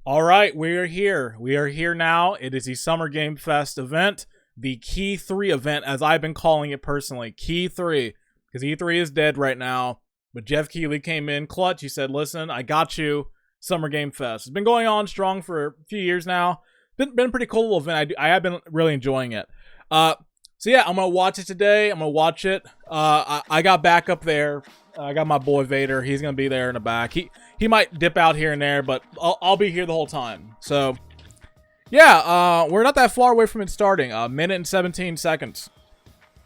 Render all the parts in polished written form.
All right, we are here. We are here now. It is the Summer Game Fest event, the Key 3 event, as I've been calling it personally. Key 3, because E3 is dead right now. But Jeff Keighley came in clutch. He said, listen, I got you, Summer Game Fest. It's been going on strong for a few years now. Been a pretty cool little event. I have been really enjoying it. So yeah, I'm going to watch it today. I'm going to watch it. I got back up there. I got my boy Vader. He's going to be there in the back. He might dip out here and there, but I'll be here the whole time. So, yeah, we're not that far away from it starting. A minute and 17 seconds.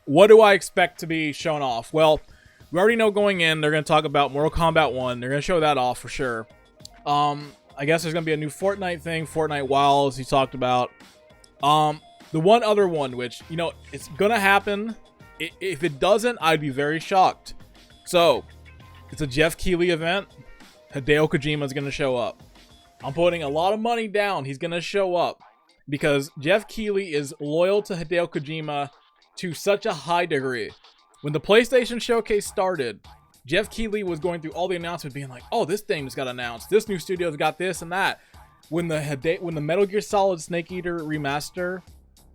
What do I expect to be shown off? Well, we already know going in, they're going to talk about Mortal Kombat 1. They're going to show that off for sure. I guess there's going to be a new Fortnite thing, Fortnite Wilds he talked about. The one other one, which, you know, it's going to happen. If it doesn't, I'd be very shocked. So, it's a Jeff Keighley event. Hideo Kojima is going to show up. I'm putting a lot of money down. He's going to show up because Jeff Keighley is loyal to Hideo Kojima to such a high degree. When the PlayStation Showcase started, Jeff Keighley was going through all the announcements being like, oh, this thing just got announced. This new studio's got this and that. When the Metal Gear Solid Snake Eater remaster,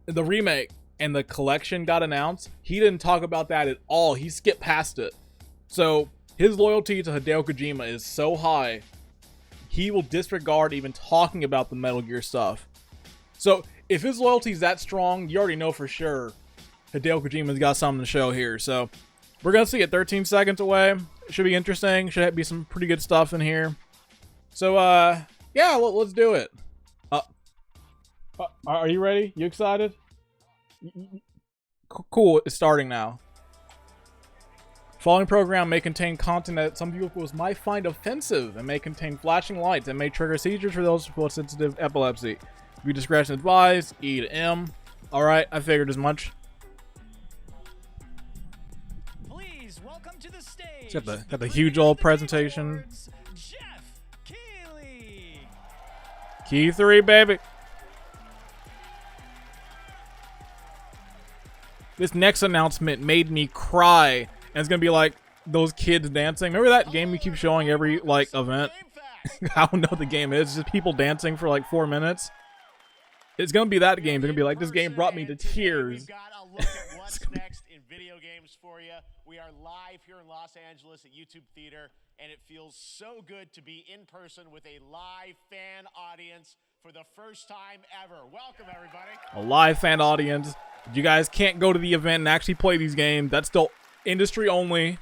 the remake, and the collection got announced, he didn't talk about that at all. He skipped past it. So, his loyalty to Hideo Kojima is so high, he will disregard even talking about the Metal Gear stuff. So, if his loyalty is that strong, you already know for sure Hideo Kojima's got something to show here. So, we're going to see it 13 seconds away. It should be interesting. Should be some pretty good stuff in here. So, yeah, let's do it. Are you ready? You excited? Cool, it's starting now. Following program may contain content that some people might find offensive and may contain flashing lights and may trigger seizures for those with sensitive epilepsy. View discretion advised. E to M. Alright, I figured as much. Please welcome to the stage. Got the huge old presentation. Jeff Keighley. Key 3, baby. This next announcement made me cry. And it's gonna be like those kids dancing. Remember that game we keep showing every like event? I don't know what the game is. It's just people dancing for like 4 minutes. It's gonna be that game. It's gonna be like, this game brought me to tears. We've got a look at what's next in video games for you. We are live here in Los Angeles at YouTube Theater, and it feels so good to be in person with a live fan audience for the first time ever. Welcome, everybody. A live fan audience. You guys can't go to the event and actually play these games. That's still industry only.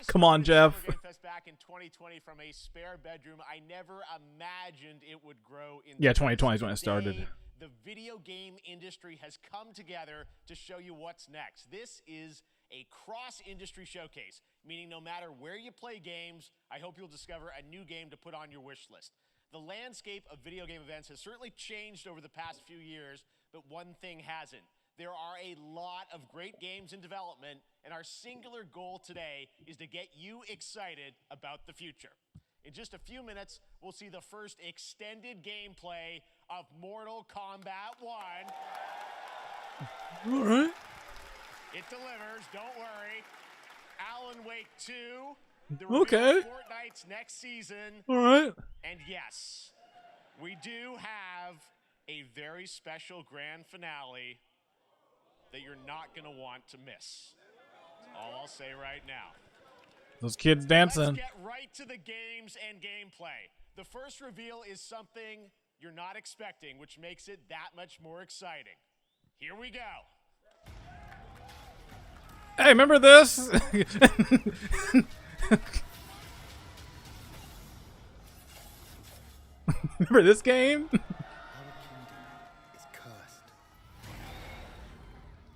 Come on, Jeff. Back in 2020 from a spare bedroom, I never imagined it would grow in. Yeah, 2020 is when it started. The video game industry has come together to show you what's next. This is a cross-industry showcase, meaning no matter where you play games, I hope you'll discover a new game to put on your wish list. The landscape of video game events has certainly changed over the past few years, but one thing hasn't. There are a lot of great games in development, and our singular goal today is to get you excited about the future. In just a few minutes, we'll see the first extended gameplay of Mortal Kombat 1. All right. It delivers, don't worry. Alan Wake 2. The Okay. Fortnite's next season. All right. And yes, we do have a very special grand finale that you're not going to want to miss. That's all I'll say right now. Those kids dancing. Let's get right to the games and gameplay. The first reveal is something you're not expecting, which makes it that much more exciting. Here we go. Hey, remember this? Remember this game? Is cursed.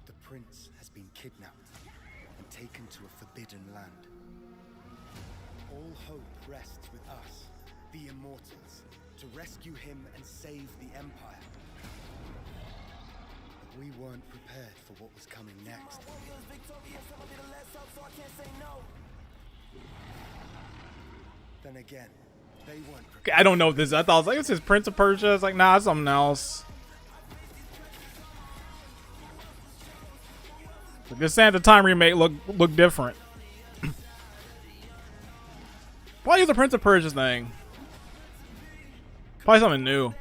The prince has been kidnapped and taken to a forbidden land. All hope rests with us, the Immortals, to rescue him and save the Empire. But we weren't prepared for what was coming next. Then again, they weren't prepared. I don't know what this is. I thought it was like, this is Prince of Persia. It's like, nah, it's something else. This Santa Time remake look different. Probably use the Prince of Persia thing. Probably something new.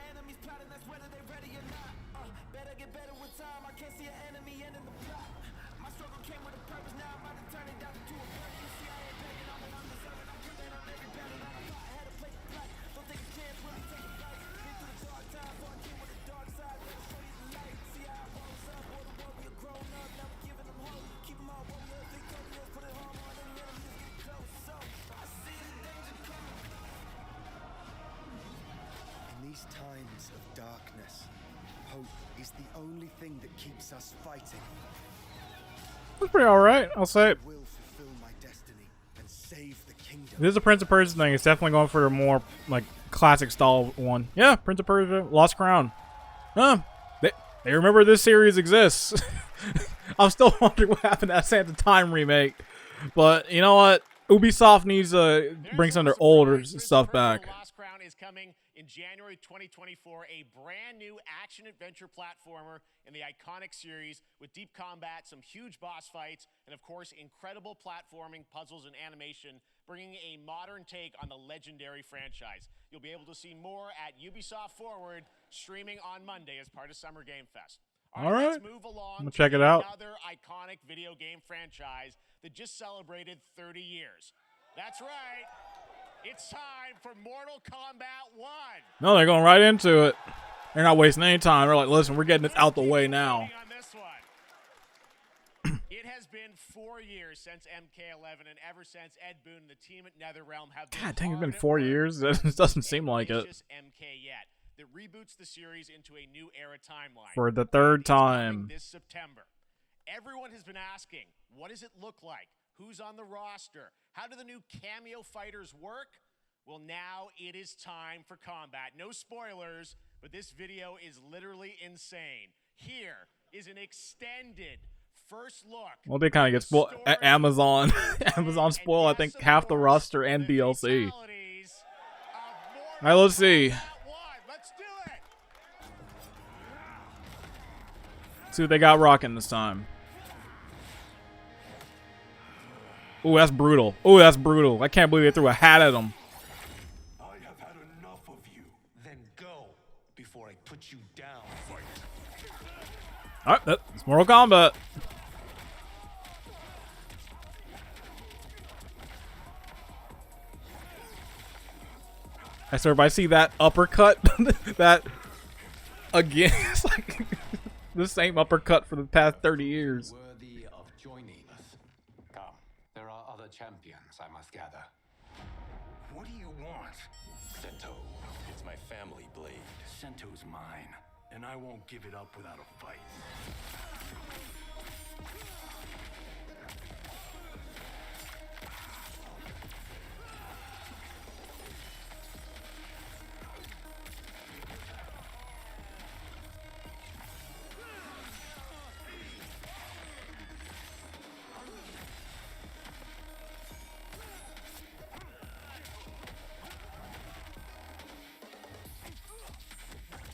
In these times of darkness, hope is the only thing that keeps us fighting. That's pretty alright, I'll say. I will fulfill my destiny and save the kingdom. This is a Prince of Persia thing. It's definitely going for a more like classic style one. Yeah, Prince of Persia, Lost Crown. They remember this series exists. I'm still wondering what happened to that Sands of Time remake. But you know what? Ubisoft needs to bring some of their older stuff back. Lost Crown is coming in January 2024, a brand new action-adventure platformer in the iconic series with deep combat, some huge boss fights, and of course, incredible platforming, puzzles, and animation, bringing a modern take on the legendary franchise. You'll be able to see more at Ubisoft Forward, streaming on Monday as part of Summer Game Fest. All right. Let's move along. I'm gonna check it out. Another iconic video game franchise that just celebrated 30 years. That's right. It's time for Mortal Kombat 1. No, they're going right into it. They're not wasting any time. They're like, listen, we're getting this out the way now. On this one. It has been 4 years since MK11, and ever since Ed Boon and the team at NetherRealm have been God dang, it's been hard at 4 work years. It doesn't seem like it. ambitious MK yet that reboots the series into a new era timeline. For the third It's coming time. this September. Everyone has been asking, what does it look like? Who's on the roster? How do the new cameo fighters work? Well, now it is time for combat. No spoilers, but this video is literally insane. Here is an extended first look. Well, they kind of get spoiled. Amazon. Amazon spoil, I think, half the roster and DLC. All right, let's see. Let's do it. See what they got rocking this time. Ooh, that's brutal. Ooh, that's brutal. I can't believe they threw a hat at him. I have had enough of you. Then go before I put you down. Fight. All right, that's Mortal Kombat. I swear, if I see that uppercut, that again, it's like the same uppercut for the past 30 years. Worthy of joining us. Come, there are other champions, I must gather. What do you want? Sento, it's my family blade. Sento's mine, and I won't give it up without a fight.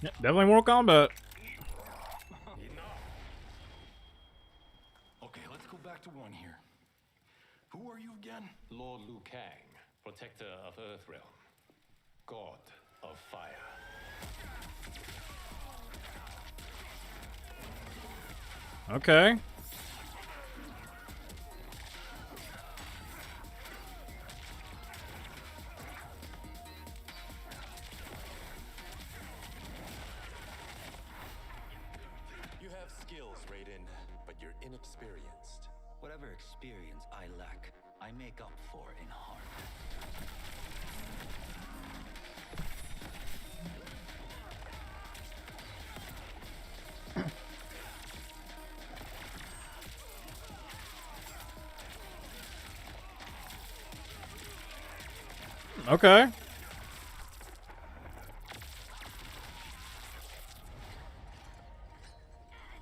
Yeah, definitely Mortal Kombat. Okay, let's go back to one here. Who are you again? Lord Liu Kang, protector of Earthrealm, god of fire. Okay. You have skills, Raiden, but you're inexperienced. Whatever experience I lack, I make up for in heart. Okay.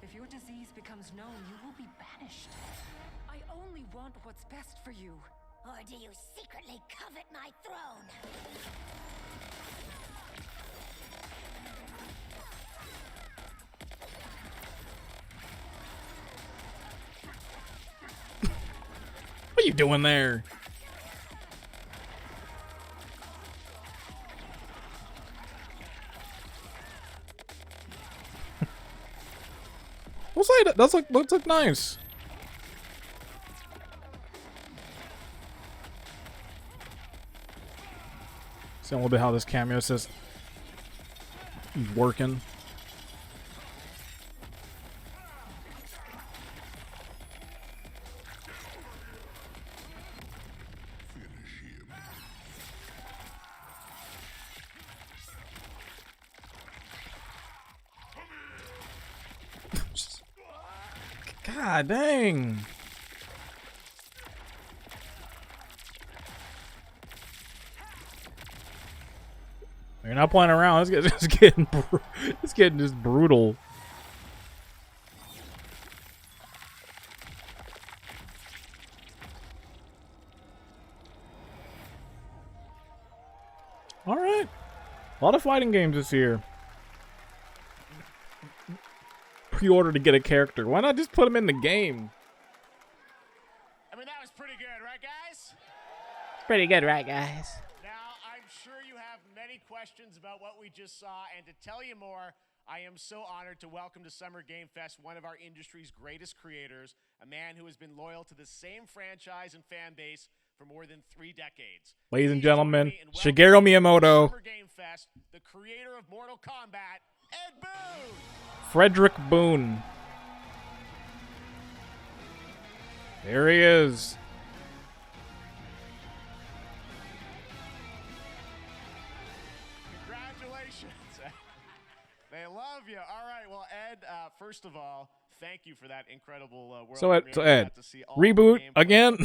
If your disease becomes known, you will be banished. I only want what's best for you. Or do you secretly covet my throne? What are you doing there? will say that. That's like looks like nice. See a little bit how this cameo says he's working. God dang. You're not playing around. It's getting just brutal. All right. A lot of fighting games this year. Pre-order to get a character. Why not just put him in the game? I mean, that was pretty good, right, guys? Pretty good, right, guys? Now, I'm sure you have many questions about what we just saw, and to tell you more, I am so honored to welcome to Summer Game Fest one of our industry's greatest creators, a man who has been loyal to the same franchise and fan base for more than 3 decades. Ladies and gentlemen, Shigeru Miyamoto. Summer Game Fest, the creator of Mortal Kombat, Ed Boon! Frederick Boone. There he is. Congratulations. They love you. All right. Well, Ed, first of all, thank you for that incredible world. So Ed, reboot again?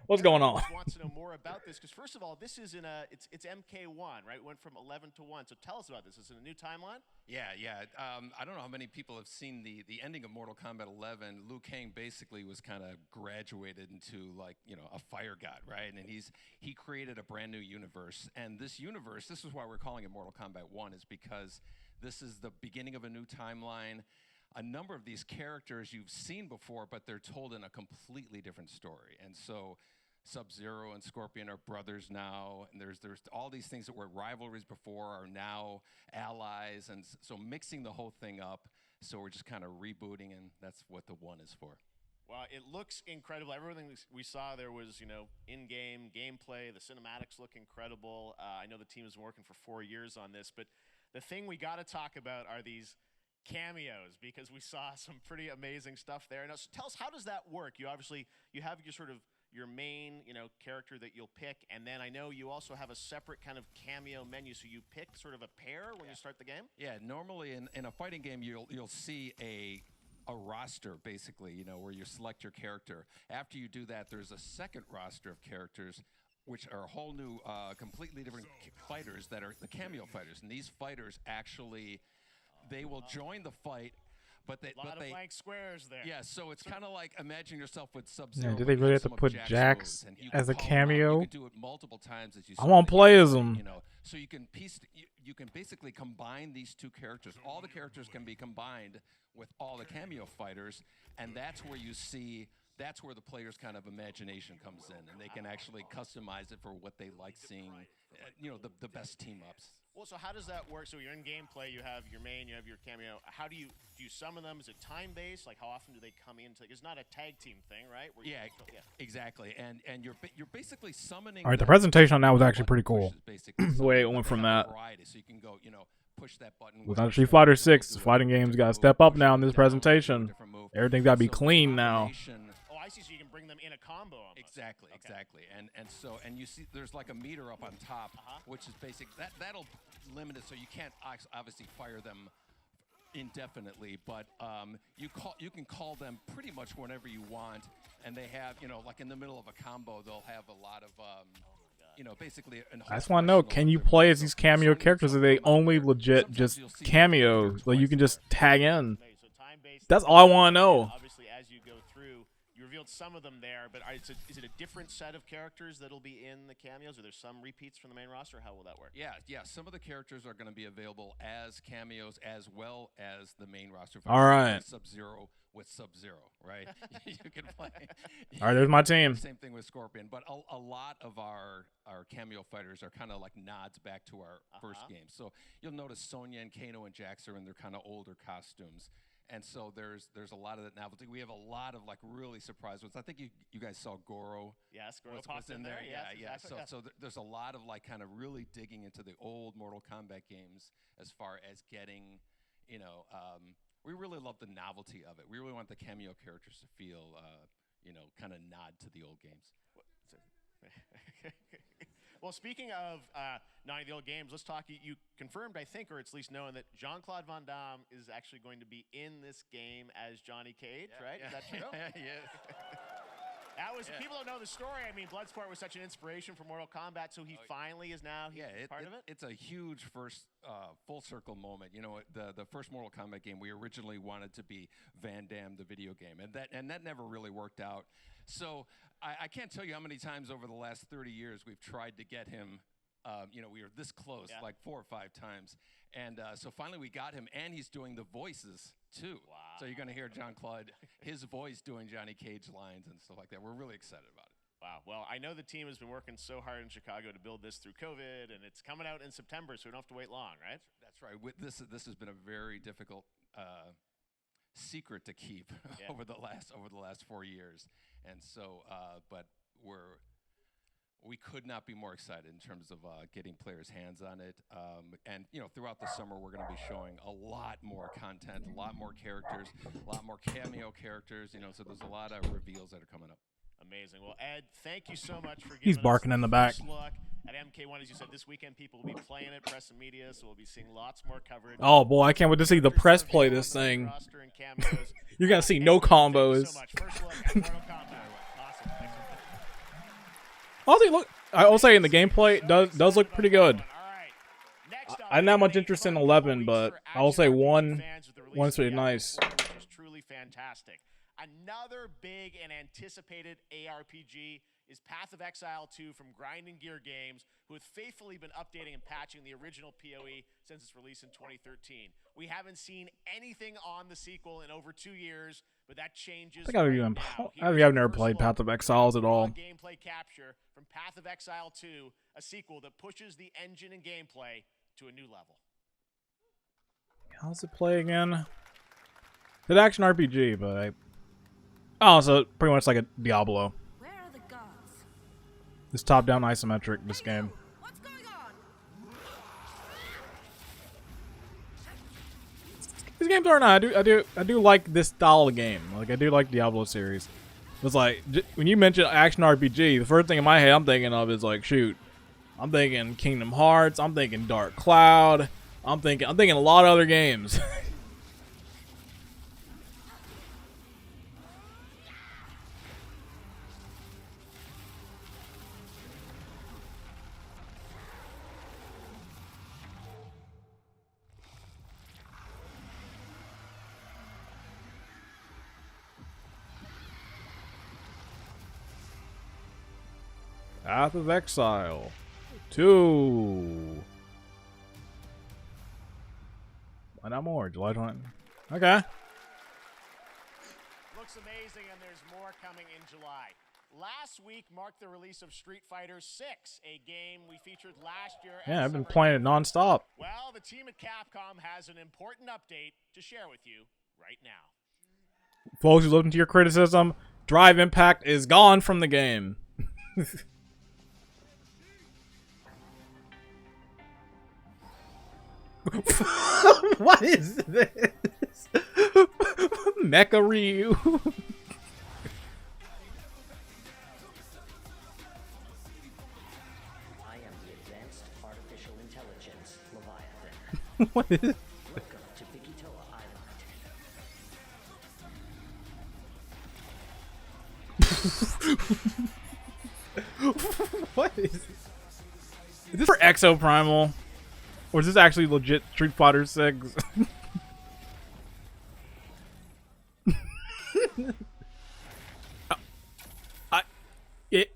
What's going on? Wants to know more about this because first of all, this is in it's MK1, right? It went from 11 to 1. So tell us about this. Is it a new timeline? Yeah. I don't know how many people have seen the ending of Mortal Kombat 11. Liu Kang basically was kind of graduated into like a fire god, right? And he created a brand new universe. And this universe, this is why we're calling it Mortal Kombat 1, is because this is the beginning of a new timeline. A number of these characters you've seen before, but they're told in a completely different story. And so Sub-Zero and Scorpion are brothers now, and there's all these things that were rivalries before are now allies, and so mixing the whole thing up. So we're just kind of rebooting, and that's what the 1 is for. Well, it looks incredible. Everything we saw there was, in-game gameplay. The cinematics look incredible. I know the team has been working for 4 years on this, but the thing we got to talk about are these cameos, because we saw some pretty amazing stuff there. Now, so tell us, how does that work? You have your main, character that you'll pick, and then I know you also have a separate kind of cameo menu, so you pick sort of a pair when you start the game? Yeah, normally in a fighting game, you'll see a roster, basically, where you select your character. After you do that, there's a second roster of characters, which are a whole new, completely different fighters that are the cameo fighters, and these fighters actually, they will join the fight. But they, a lot of blank squares there. Yeah, so it's kind of like imagine yourself with Sub-Zero. Yeah, do they really have to put Jax as a cameo? You can do it multiple times as you. I won't play as him. So you can you can basically combine these two characters. All the characters can be combined with all the cameo fighters, and that's where you see. That's where the player's kind of imagination comes in, and they can actually customize it for what they like seeing. The best team ups. Well, so how does that work? So you're in gameplay, you have your main, you have your cameo. How do you summon them? Is it time-based? Like, how often do they come in? It's not a tag team thing, right? Yeah, exactly. And you're basically summoning. All right, the presentation on that was actually pretty cool. The way it went from that. So you can go, push that button. With Street Fighter 6, fighting games got to step up now in this presentation. Everything's got to be clean now. Oh, I see. So you can bring them in a combo. Almost. Exactly. And you see there's like a meter up on top, which is basic. That'll limit it, so you can't obviously fire them indefinitely, but you can call them pretty much whenever you want, and they have like in the middle of a combo they'll have a lot of basically. I just want to know, can you play as these cameo characters? Or are they only legit just cameos? Like you can just tag in. That's all I want to know. Obviously, as you go through, you revealed some of them there, but is it a different set of characters that'll be in the cameos? Are there some repeats from the main roster? How will that work? Yeah. Some of the characters are going to be available as cameos as well as the main roster. All right. Sub-Zero with Sub-Zero, right? You can play. All right, there's my team. Same thing with Scorpion, but a lot of our cameo fighters are kind of like nods back to our first game. So you'll notice Sonya and Kano and Jax are in their kind of older costumes. And so there's a lot of that novelty. We have a lot of like really surprise ones. I think you guys saw Goro. Yes, Goro was popped in there. Yeah, Yes, yeah. exactly, yes. So there's a lot of like kind of really digging into the old Mortal Kombat games as far as getting, we really love the novelty of it. We really want the cameo characters to feel, kind of nod to the old games. Well, speaking of not the old games, let's talk. You confirmed, I think, or it's at least known, that Jean-Claude Van Damme is actually going to be in this game as Johnny Cage, right? Yeah. Is that true? Yes. That was, people don't know the story. I mean, Bloodsport was such an inspiration for Mortal Kombat, so he finally is now part of it? It's a huge first full circle moment. The first Mortal Kombat game, we originally wanted to be Van Damme, the video game, and that never really worked out. So I can't tell you how many times over the last 30 years we've tried to get him. We were this close, like 4 or 5 times. And so finally we got him, and he's doing the voices, too. Wow. So you're going to hear Jean-Claude, his voice doing Johnny Cage lines and stuff like that. We're really excited about it. Wow. Well, I know the team has been working so hard in Chicago to build this through COVID, and it's coming out in September, so we don't have to wait long, right? That's right. This has been a very difficult secret to keep over the last 4 years. And so, but we could not be more excited in terms of getting players' hands on it. And throughout the summer, we're going to be showing a lot more content, a lot more characters, a lot more cameo characters. So there's a lot of reveals that are coming up. Amazing. Well, Ed, thank you so much for giving He's barking us in the back. first look at MK1. As you said, this weekend people will be playing it, press and media, so we'll be seeing lots more coverage. Oh boy, I can't wait to see the press play this thing. You're gonna see no combos. Thank you so much. First look at Mortal Kombat. Awesome. Honestly, I will say in the gameplay it does look pretty good. I didn't have much interest in 11, but I will say one is pretty nice. Which is truly fantastic. Another big and anticipated ARPG is Path of Exile 2 from Grinding Gear Games, who have faithfully been updating and patching the original PoE since its release in 2013. We haven't seen anything on the sequel in over 2 years, but that changes. I've never played Path of Exiles at all. Gameplay capture from Path of Exile 2, a sequel that pushes the engine and gameplay to a new level. How's it play again? It's action RPG, but so pretty much like a Diablo. Where are the gods? It's top-down isometric, this game. What's going on? These games are nice. I do like this style of game. Like, I do like Diablo series. It's like, when you mention action RPG, the first thing in my head I'm thinking of is like, shoot, I'm thinking Kingdom Hearts, I'm thinking Dark Cloud, I'm thinking a lot of other games. Path of Exile 2. Why not more? July 20. Okay. Looks amazing, and there's more coming in July. Last week marked the release of Street Fighter 6, a game we featured last year. Yeah, I've been playing it nonstop. Well, the team at Capcom has an important update to share with you right now. Folks who listened to your criticism, Drive Impact is gone from the game. What is this? Mecha Ryu. I am the Advanced Artificial Intelligence Leviathan. What is it? Welcome to Bikitoa Island. What is this? Is this for Exo Primal? Or is this actually legit Street Fighter 6?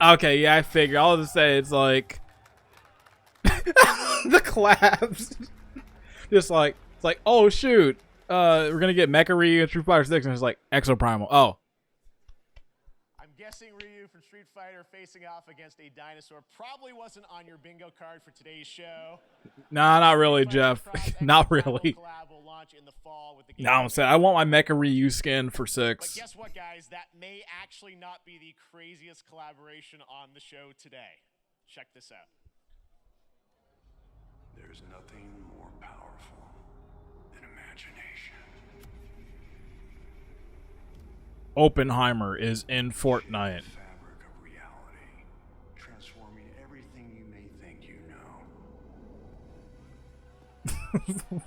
Okay, yeah, I figure. I'll just say it's like the collapse. Just like it's like, oh shoot, we're gonna get Mecha Ryu and Street Fighter 6, and it's like Exo Primal. Oh. I'm guessing Ryu from Street Fighter facing off against a dinosaur probably wasn't on your bingo card for today's show. Nah, not really, Jeff. Not really. Collab will launch launch in the fall with the game. Now I'm saying I want my Mecha Ryu skin for 6. But guess what, guys? That may actually not be the craziest collaboration on the show today. Check this out. There's nothing more powerful than imagination. Oppenheimer is in Fortnite. Fabric of reality, transforming everything you may think you know.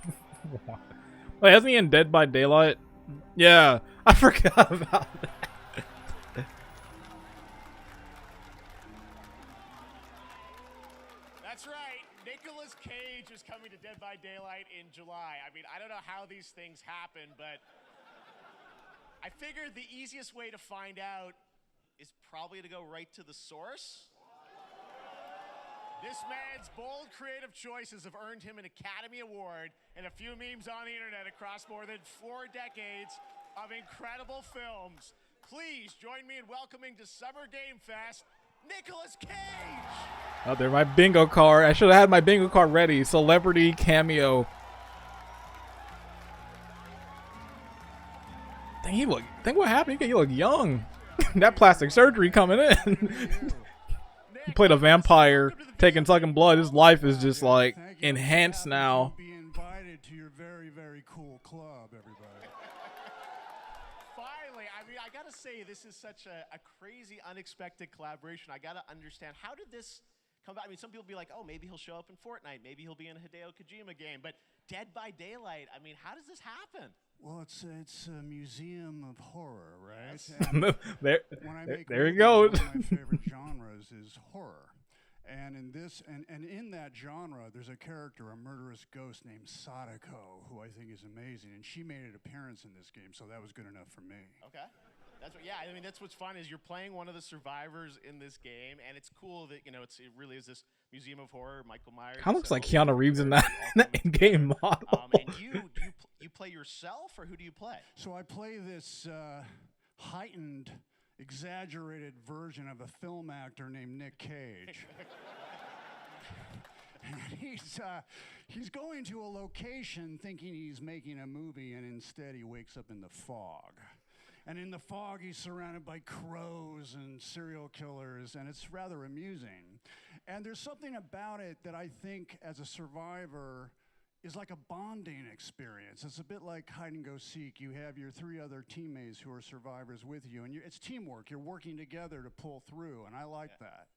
Wait, hasn't he in Dead by Daylight? Yeah, I forgot about that. That's right. Nicolas Cage is coming to Dead by Daylight in July. I mean, I don't know how these things happen, but I figured the easiest way to find out is probably to go right to the source. This man's bold creative choices have earned him an Academy Award and a few memes on the internet across more than 4 decades of incredible films. Please join me in welcoming to Summer Game Fest, Nicolas Cage! Oh, there, my bingo card. I should have had my bingo card ready. Celebrity cameo. Think what happened? He look young. That plastic surgery coming in. He played a vampire, taking sucking blood. His life is just like enhanced now. Be invited to your very, very cool club, everybody. Finally, I mean, I gotta say, this is such a crazy, unexpected collaboration. I gotta understand, how did this come about? I mean, some people be like, oh, maybe he'll show up in Fortnite. Maybe he'll be in a Hideo Kojima game. But Dead by Daylight, I mean, how does this happen? Well, it's a museum of horror, right? Yes. There he goes. One of my favorite genres is horror. And in in that genre, there's a character, a murderous ghost named Sadako, who I think is amazing. And she made an appearance in this game, so that was good enough for me. Okay. I mean, that's what's fun is you're playing one of the survivors in this game, and it's cool that, you know, it really is this museum of horror, Michael Myers. Kind of looks like Keanu Reeves in that in-game model. And you play yourself, or who do you play? So I play this heightened, exaggerated version of a film actor named Nick Cage. He's going to a location thinking he's making a movie, and instead he wakes up in the fog. And in the fog, he's surrounded by crows and serial killers, and it's rather amusing. And there's something about it that I think, as a survivor, is like a bonding experience. It's a bit like hide and go seek. You have your 3 other teammates who are survivors with you, and it's teamwork. You're working together to pull through, and I like that.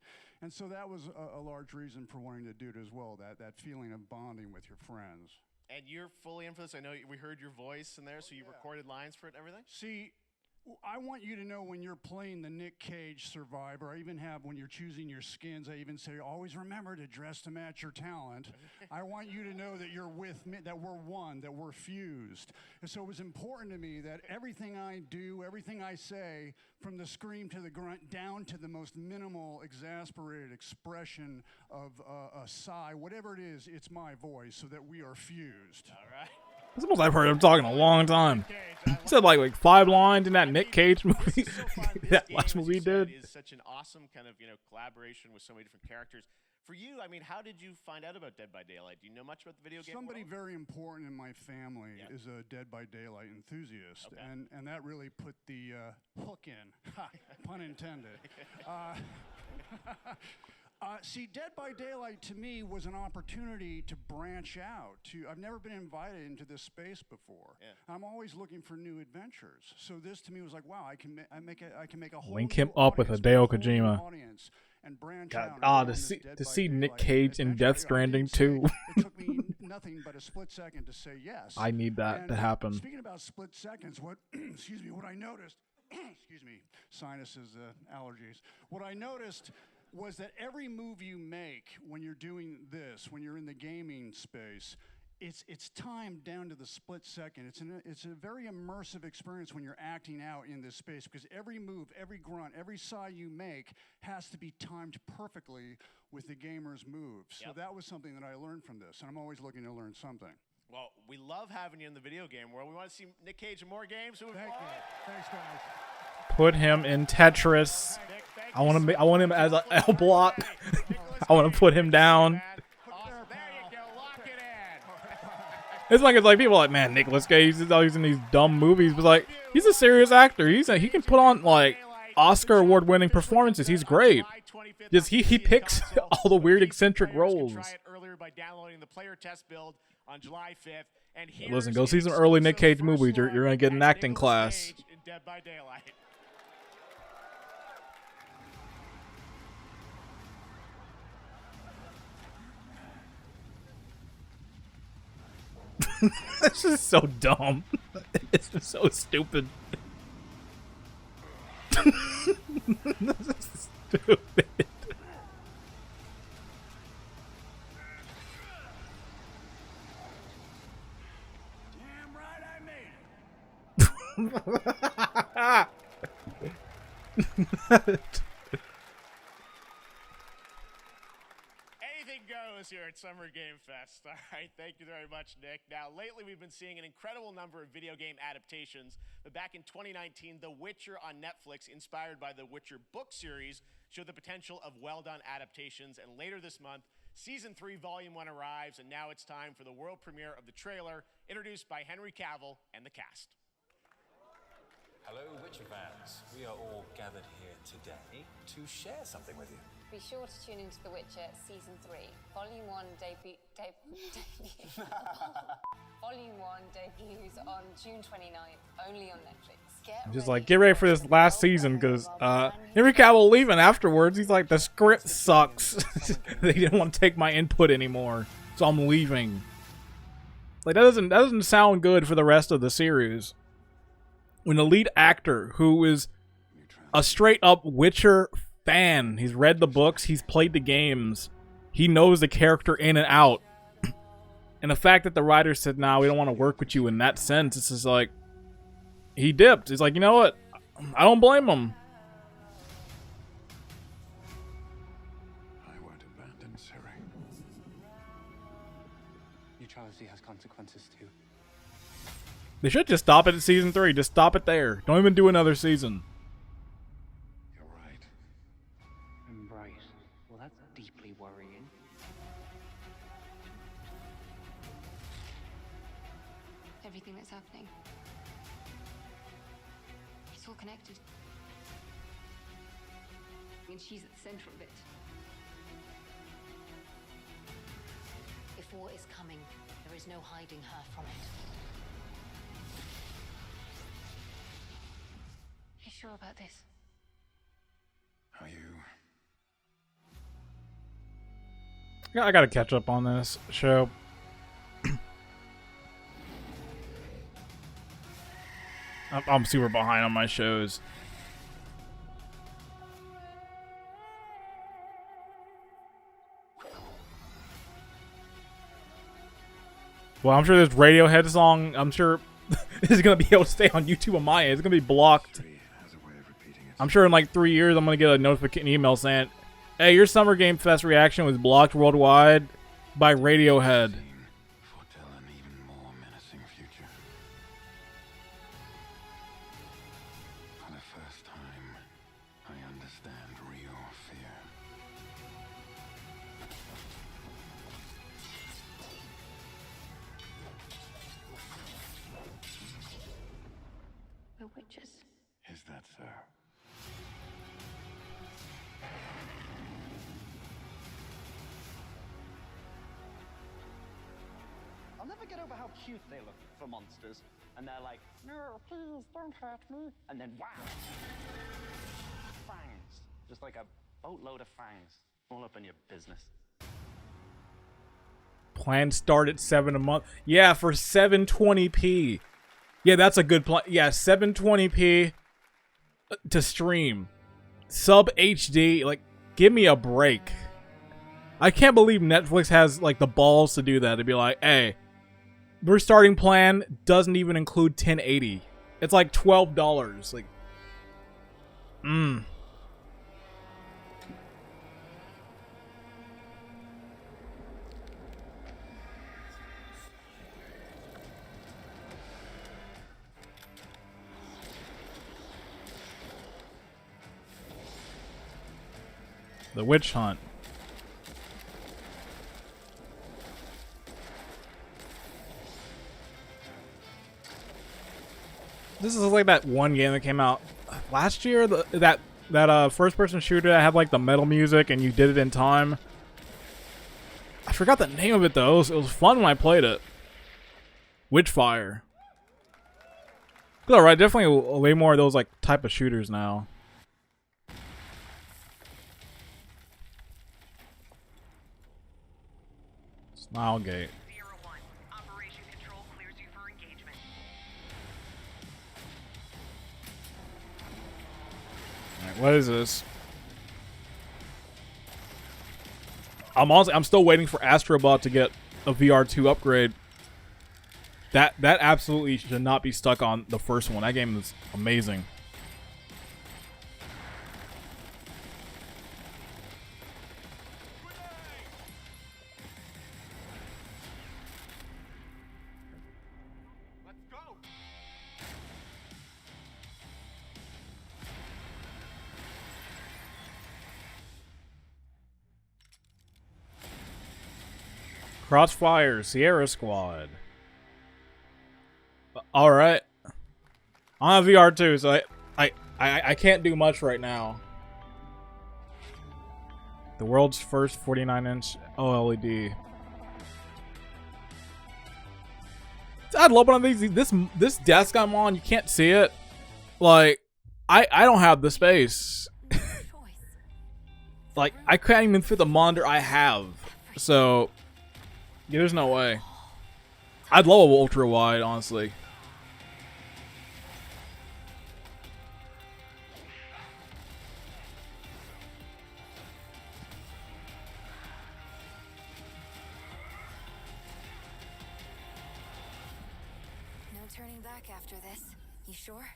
And so that was a large reason for wanting to do it as well, that feeling of bonding with your friends. And you're fully in for this. I know we heard your voice in there, so you recorded lines for it and everything? See, I want you to know when you're playing the Nick Cage survivor, I even have, when you're choosing your skins, I even say, always remember to dress to match your talent. I want you to know that you're with me, that we're one, that we're fused. And so it was important to me that everything I do, everything I say, from the scream to the grunt, down to the most minimal, exasperated expression of a sigh, whatever it is, it's my voice, so that we are fused. All right. This is the most I've heard him talk in a long time. He said like 5 lines in that Nick Cage movie. That last movie he did. Is such an awesome kind of, you know, collaboration with so many different characters. For you, I mean, how did you find out about Dead by Daylight? Do you know much about the video game Somebody world? very important in my family is a Dead by Daylight enthusiast, and that really put the hook in, pun intended. See, Dead by Daylight to me was an opportunity to branch out. I've never been invited into this space before. Yeah. I'm always looking for new adventures. So this to me was like, wow, I can make a whole link him up with Hideo Kojima. And branch God, out. To see Nick Cage in Death Stranding too. It took me nothing but a split second to say yes. I need that to happen. Speaking about split seconds, what what I noticed, sinuses, allergies. What I noticed was that every move you make when you're doing this, when you're in the gaming space, it's timed down to the split second. It's a very immersive experience when you're acting out in this space, because every move, every grunt, every sigh you make has to be timed perfectly with the gamer's moves. So that was something that I learned from this, and I'm always looking to learn something. Well, we love having you in the video game world. We want to see Nick Cage in more games. Thank you. Thanks, guys. Put him in Tetris. I want him as an L block. I want to put him down. There you go. Lock it in. It's like people are like, man, Nicolas Cage is always in these dumb movies, but like he's a serious actor. He can put on like Oscar award-winning performances. He's great. Just he picks all the weird eccentric roles. Listen, go see some early Nick Cage movies. You're gonna get an acting class. This is so dumb. It's just so stupid. This is stupid. Damn right I made it. Anything goes here at Summer Game Fest. All right, thank you very much, Nick. Now, lately we've been seeing an incredible number of video game adaptations, but back in 2019, The Witcher on Netflix, inspired by the Witcher book series, showed the potential of well-done adaptations, and later this month, Season 3, Volume 1 arrives, and now it's time for the world premiere of the trailer, introduced by Henry Cavill and the cast. Hello, Witcher fans. We are all gathered here today to share something with you. Be sure to tune into The Witcher Season 3. Volume 1 Volume 1 debuts on June 29th, only on Netflix. I'm just like, get ready for this last season, because Henry Cavill leaving afterwards. He's like, the script sucks. They didn't want to take my input anymore, so I'm leaving. Like that doesn't sound good for the rest of the series. When the lead actor, who is a straight up Witcher fan, he's read the books, he's played the games, he knows the character in and out, and the fact that the writer said, "Nah, we don't want to work with you," in that sense, it's just like he dipped. He's like, you know what? I don't blame him. I won't abandon Ciri. Neutrality has consequences too. They should just stop it at Season 3. Just stop it there. Don't even do another season. You're right. I'm right. Well, that's deeply worrying. Everything that's happening, it's all connected. And she's at the center of it. If war is coming, there is no hiding her from it. You sure about this? Are you? I gotta catch up on this show. I'm super behind on my shows. Well, I'm sure this Radiohead song, I'm sure is gonna be able to stay on YouTube on my end. It's gonna be blocked. I'm sure in like 3 years I'm gonna get a notification email saying, "Hey, your Summer Game Fest reaction was blocked worldwide by Radiohead." Foretell an even more menacing future. For the first time, I understand real fear. We're witches. Is that so? I'll never get over how cute they look for monsters. And they're like, "No, please don't hurt me." And then, wow! Fangs. Just like a boatload of fangs. All up in your business. Plan start at 7 a month. Yeah, for 720p. Yeah, that's a good plan. Yeah, 720p to stream. Sub HD. Like, give me a break. I can't believe Netflix has, like, the balls to do that. To be like, hey, their starting plan doesn't even include 1080. It's like $12. Like, The Witch Hunt. This is like that one game that came out last year. That first-person shooter that had like the metal music and you did it in time. I forgot the name of it though. It was fun when I played it. Witchfire. All right, definitely way more of those like type of shooters now. Smilegate. Alright, what is this? I'm still waiting for Astrobot to get a VR2 upgrade. That absolutely should not be stuck on the first one. That game is amazing. Crossfire, Sierra Squad. All right, I'm on VR too, so I can't do much right now. The world's first 49-inch OLED. I'd love one of these. This desk I'm on, you can't see it. Like, I don't have the space. Like, I can't even fit the monitor I have. So, yeah, there's no way. I'd love a ultra wide, honestly. No turning back after this. You sure?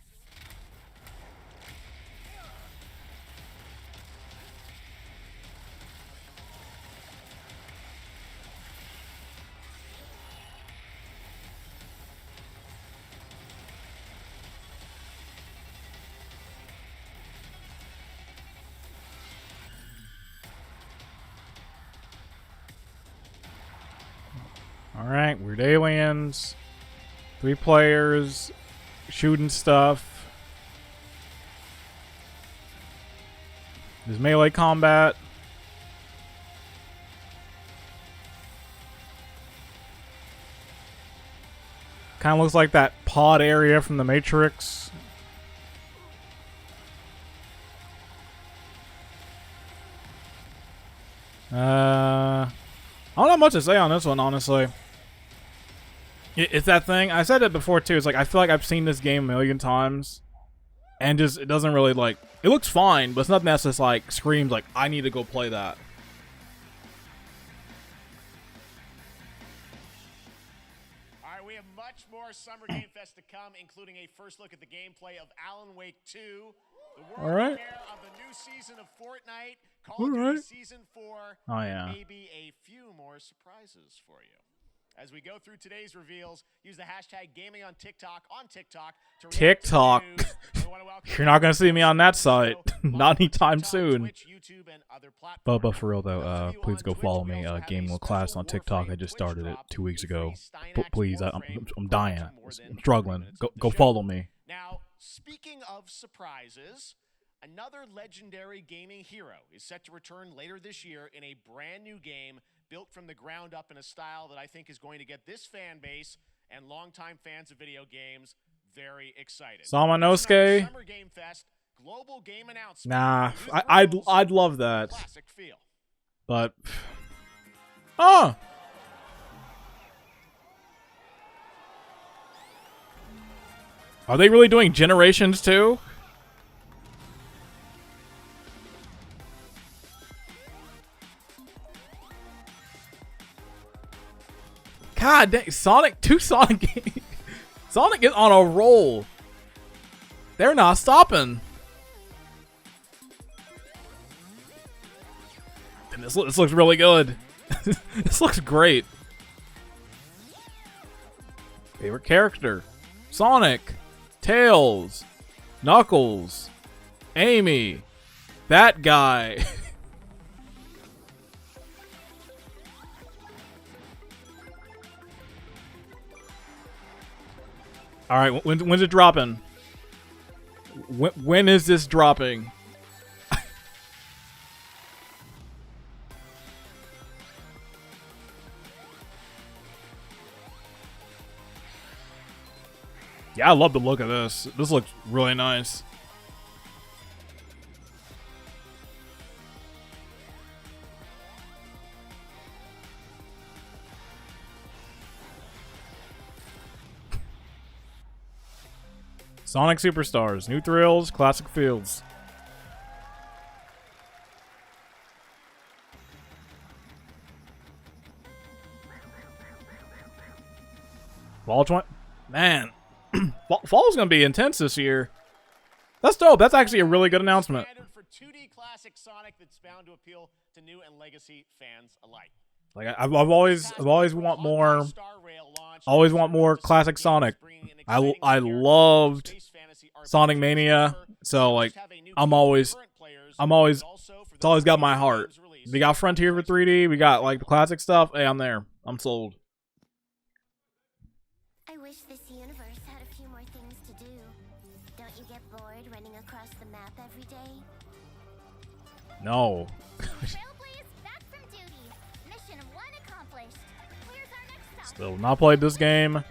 Alright, weird aliens. 3 players. Shooting stuff. There's melee combat. Kind of looks like that pod area from the Matrix. I don't have much to say on this one, honestly. It's that thing. I said it before too. It's like I feel like I've seen this game a million times, and just it doesn't really like. It looks fine, but it's nothing that's just like screams like I need to go play that. All right, we have much more Summer Game Fest to come, including a first look at the gameplay of Alan Wake 2, the world Alright. premiere of the new season of Fortnite, Call All of Duty right. Season 4, Oh, yeah. and maybe a few more surprises for you. As we go through today's reveals, use the hashtag gaming on TikTok to react to the TikTok. news. We wanna welcome You're not gonna see me on that site. live Not anytime TikTok, soon. Twitch, YouTube, and other platforms. But for real though, please go follow me. Gaming with Class on TikTok. I just started it 2 weeks ago. Please, I'm dying. I'm struggling. Go follow me. Now, speaking of surprises, another legendary gaming hero is set to return later this year in a brand new game built from the ground up in a style that I think is going to get this fan base and longtime fans of video games very excited. Samanosuke. Summer Game Fest, global game announcement. Nah, New I'd love that. classic feel. But oh, are they really doing Generations too? God dang, Sonic 2 Sonic games. Sonic is on a roll. They're not stopping. And this looks really good. This looks great. Favorite character? Sonic, Tails, Knuckles, Amy, that guy. All right, when's it dropping? when is this dropping? Yeah, I love the look of this. This looks really nice. Sonic Superstars, new thrills, classic fields. Fall 20, man, fall's gonna be intense this year. That's dope. That's actually a really good announcement. For 2D classic Sonic that's bound to appeal to new and legacy fans alike. Like I've always want more. Always want more classic Sonic. I loved Sonic Mania, so like I'm always it's always got my heart. We got Frontier for 3D, we got like the classic stuff. Hey, I'm there. I'm sold. I wish this universe had a few more things to do. Don't you get bored running across the map every day? No. Still not played this game.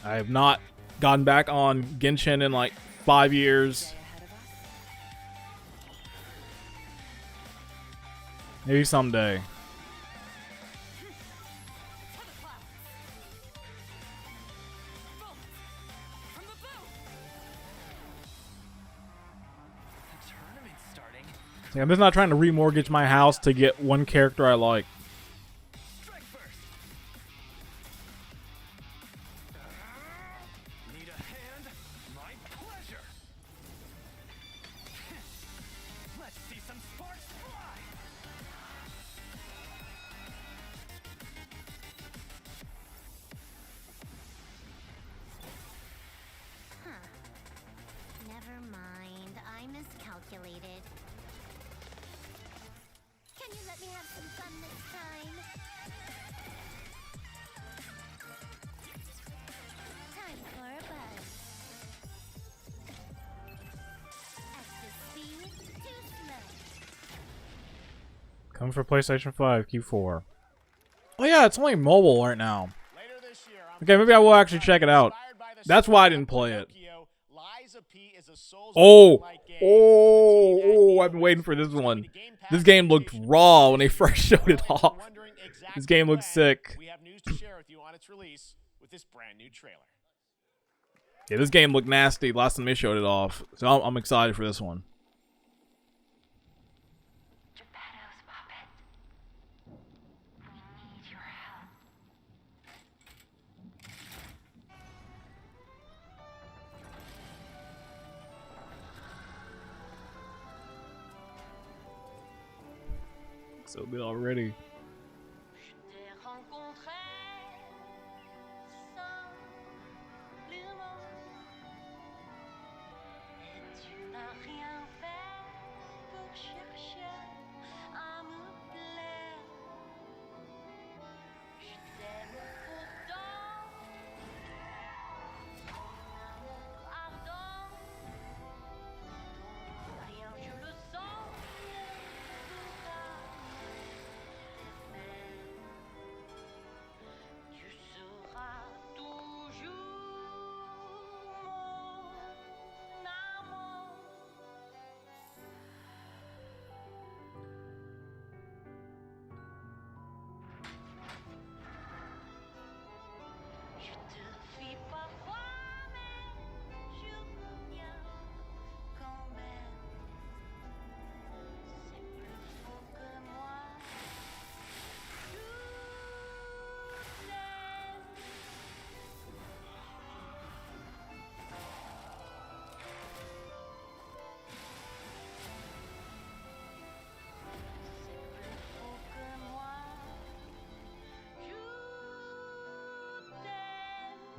I have not gotten back on Genshin in like 5 years. Maybe someday. Yeah, I'm just not trying to remortgage my house to get one character I like. Never mind, I miscalculated. Can you let me have some fun this time? Time for a buzz. Extra speed, too slow. Coming for PlayStation 5 Q4. Oh yeah, it's only mobile right now. Okay, maybe I will actually check it out. That's why I didn't play it. Oh, I've been waiting for this one. This game looked raw when they first showed it off. This game looks sick. We have news to share with you on its release with this brand new trailer. Yeah, this game looked nasty last time they showed it off. So I'm excited for this one. So good already.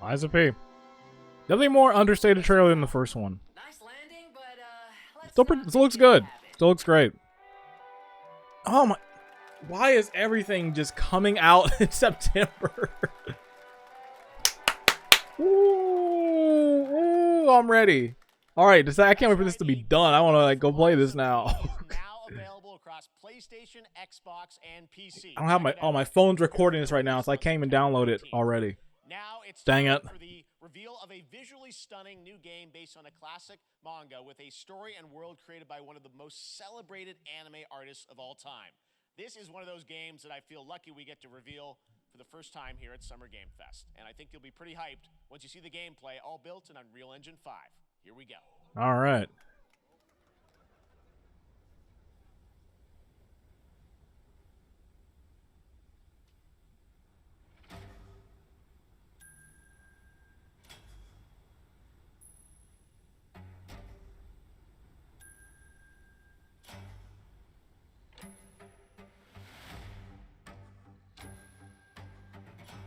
Liza P. Definitely more understated trailer than the first one. Still looks good. Still looks great. Oh my! Why is everything just coming out in September? Ooh, I'm ready. All right, I can't wait for this to be done. I want to like go play this now. Now available across PlayStation, Xbox, and PC. I don't have my phone's recording this right now, so I can't even download it already. Now it's Dang time it. for the reveal of a visually stunning new game based on a classic manga with a story and world created by one of the most celebrated anime artists of all time. This is one of those games that I feel lucky we get to reveal for the first time here at Summer Game Fest. And I think you'll be pretty hyped once you see the gameplay, all built in Unreal Engine 5. Here we go. All right.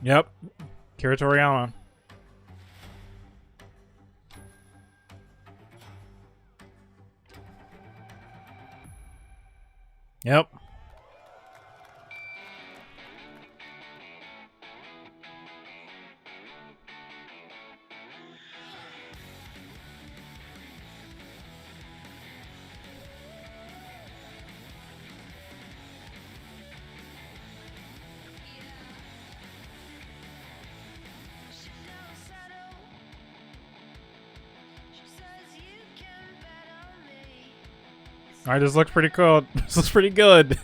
Yep. Kira Toriyama. Yep. Alright, this looks pretty cool. This looks pretty good.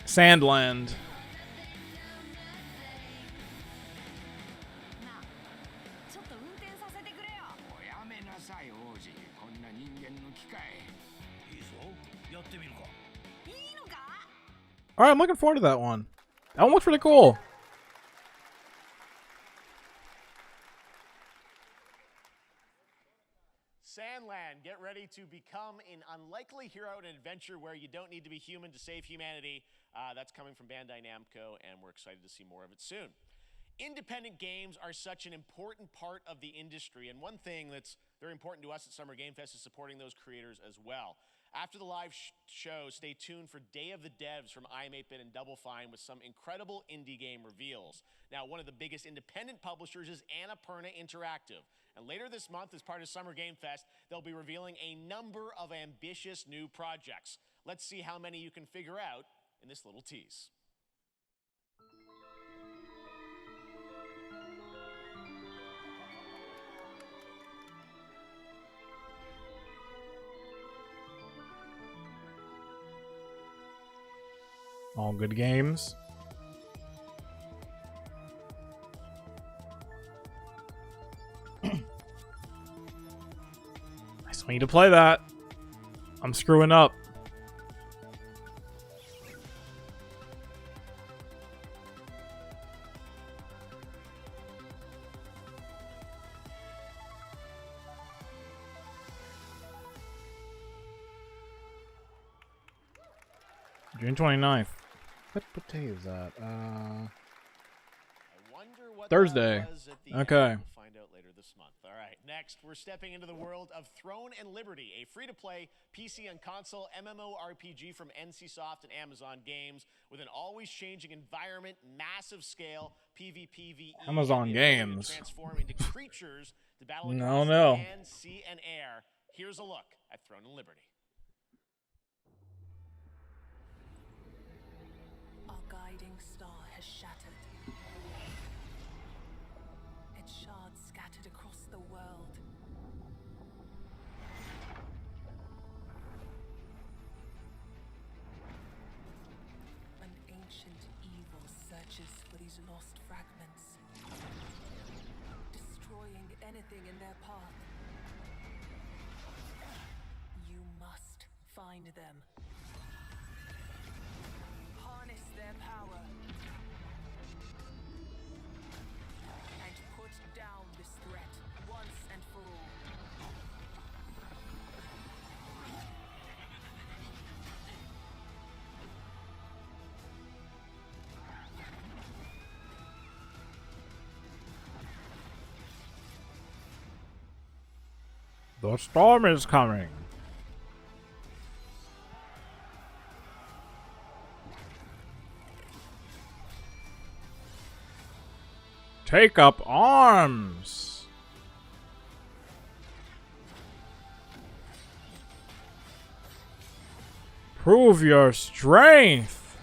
Sandland. Alright, I'm looking forward to that one. That one looks really cool. Sandland, get ready to become an unlikely hero in an adventure where you don't need to be human to save humanity. That's coming from Bandai Namco, and we're excited to see more of it soon. Independent games are such an important part of the industry, and one thing that's very important to us at Summer Game Fest is supporting those creators as well. After the live show, stay tuned for Day of the Devs from I'm 8-Bit and Double Fine with some incredible indie game reveals. Now, one of the biggest independent publishers is Annapurna Interactive. And later this month, as part of Summer Game Fest, they'll be revealing a number of ambitious new projects. Let's see how many you can figure out in this little tease. All good games. I still need to play that. I'm screwing up. June 29th. What day is that? Thursday. Okay. We'll find out later this month. All right, next, we're stepping into the world of Throne and Liberty, a free-to-play PC and console MMORPG from NCSoft and Amazon Games with an always-changing environment, massive scale, PvPvE. Amazon Games. Transform into creatures to battle No, across no. land, sea, and air. Here's a look at Throne and Liberty. Our guiding star has shattered. Its shards scattered across the world. An ancient evil searches for these lost fragments, destroying anything in their path. You must find them. Harness their power and put down this threat once and for all. The storm is coming. Take up arms. Prove your strength.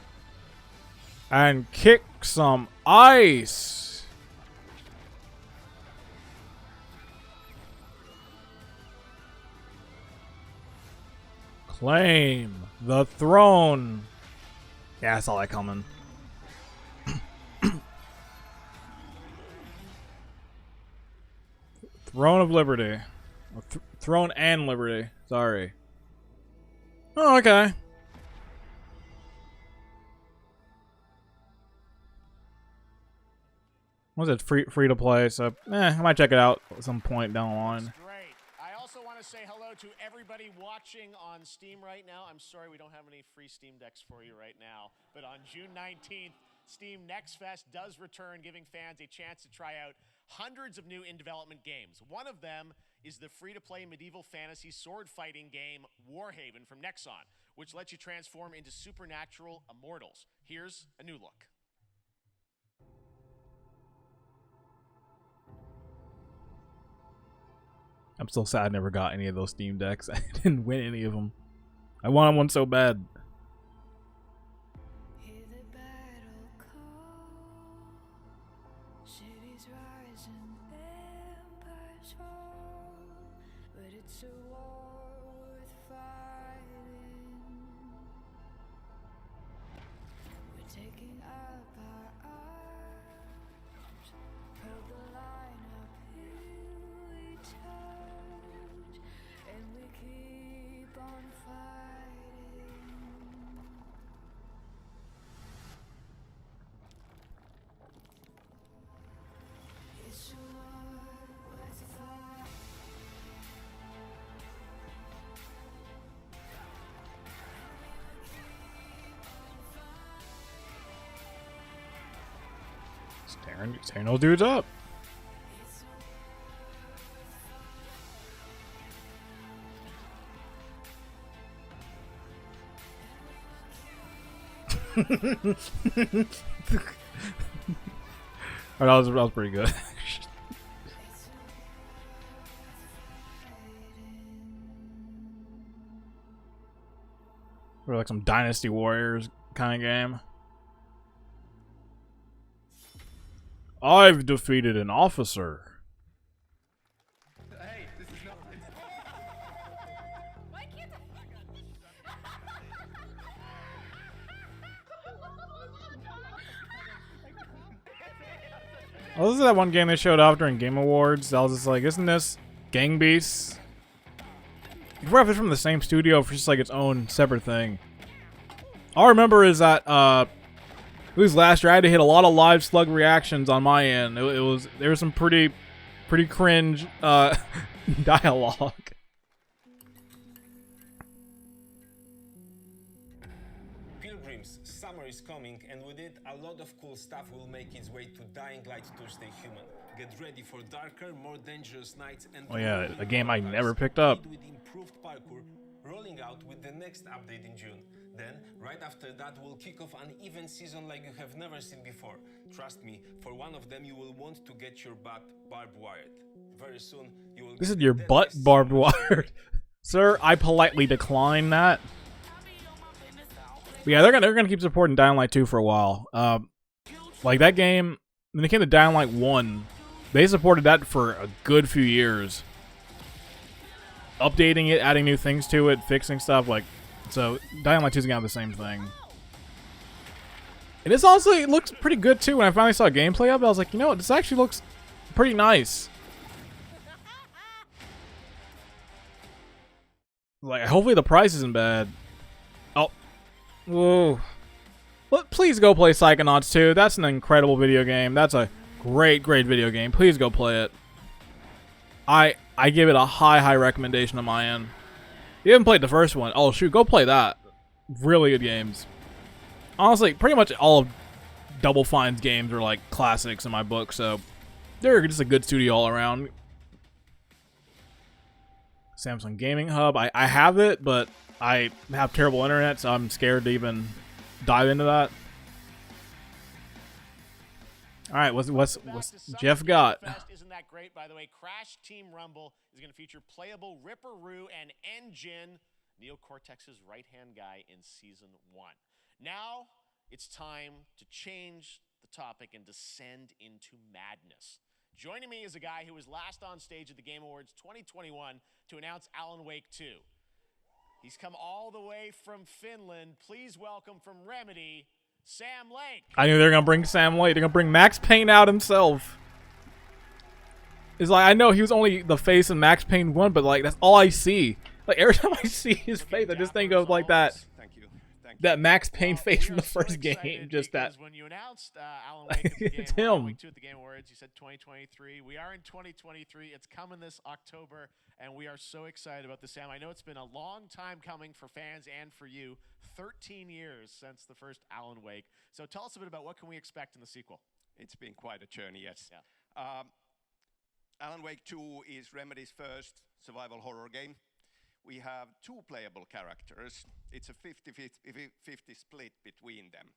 And kick some ice. Claim the throne. Yeah, I saw that coming. Throne of Liberty. Throne and Liberty. Sorry. Oh, okay. Was it free to play? So, I might check it out at some point down the line. Great. I also want to say hello to everybody watching on Steam right now. I'm sorry we don't have any free Steam decks for you right now, but on June 19th, Steam Next Fest does return, giving fans a chance to try out hundreds of new in-development games. One of them is the free-to-play medieval fantasy sword-fighting game Warhaven from Nexon, which lets you transform into supernatural immortals. Here's a new look. I'm still sad I never got any of those Steam decks. I didn't win any of them. I wanted one so bad. Tearing those dudes up. Oh, that was pretty good. Or like some Dynasty Warriors kind of game. I've defeated an officer. Hey, this is not. Why can't Oh, this is that one game they showed off during Game Awards. I was just like, isn't this Gang Beasts? I forgot if it's from the same studio for just like its own separate thing. All I remember is that it was last year. I had to hit a lot of live slug reactions on my end. There was some pretty cringe dialogue. Pilgrims, summer is coming, and with it, a lot of cool stuff will make its way to Dying Light to stay human. Get ready for darker, more dangerous nights and Oh yeah, a game I never picked up. with improved parkour, rolling out with the next update in June. Then, right after that, we'll kick off an event season like you have never seen before. Trust me, for one of them, you will want to get your butt barbed wired. Very soon, you will. This is your butt barbed wired, sir. I politely decline that. But yeah, they're gonna keep supporting Dying Light 2 for a while. Like that game, when they came to Dying Light 1, they supported that for a good few years. Updating it, adding new things to it, fixing stuff like. So Dying Light 2 is gonna have the same thing. And this honestly it looks pretty good too. When I finally saw gameplay of it, I was like, you know what, this actually looks pretty nice. Like, hopefully the price isn't bad. Oh. Whoa. Well, please go play Psychonauts 2. That's an incredible video game. That's a great video game. Please go play it. I give it a high recommendation on my end. You haven't played the first one. Oh, shoot. Go play that. Really good games. Honestly, pretty much all of Double Fine's games are like classics in my book, so they're just a good studio all around. Samsung Gaming Hub. I have it, but I have terrible internet, so I'm scared to even dive into that. All right, what's Jeff got? Fest isn't that great, by the way. Crash Team Rumble is going to feature playable Ripperoo and Engine, Neo Cortex's right-hand guy in Season 1. Now, it's time to change the topic and descend into madness. Joining me is a guy who was last on stage at the Game Awards 2021 to announce Alan Wake 2. He's come all the way from Finland. Please welcome from Remedy, Sam Lake. I knew they were gonna bring Sam Lake. They're gonna bring Max Payne out himself. It's like, I know he was only the face in Max Payne 1, but like that's all I see. Like every time I see his face, I just think of like that Max Payne face from the first game. Just that. When you announced Alan Wake at the It's Game him. Week 2 at the Game Awards, you said 2023. We are in 2023. It's coming this October, and we are so excited about this, Sam. I know it's been a long time coming for fans and for you. 13 years since the first Alan Wake. So tell us a bit about what can we expect in the sequel. It's been quite a journey, yes. Yeah. Alan Wake 2 is Remedy's first survival horror game. We have two playable characters. It's a 50-50 split between them.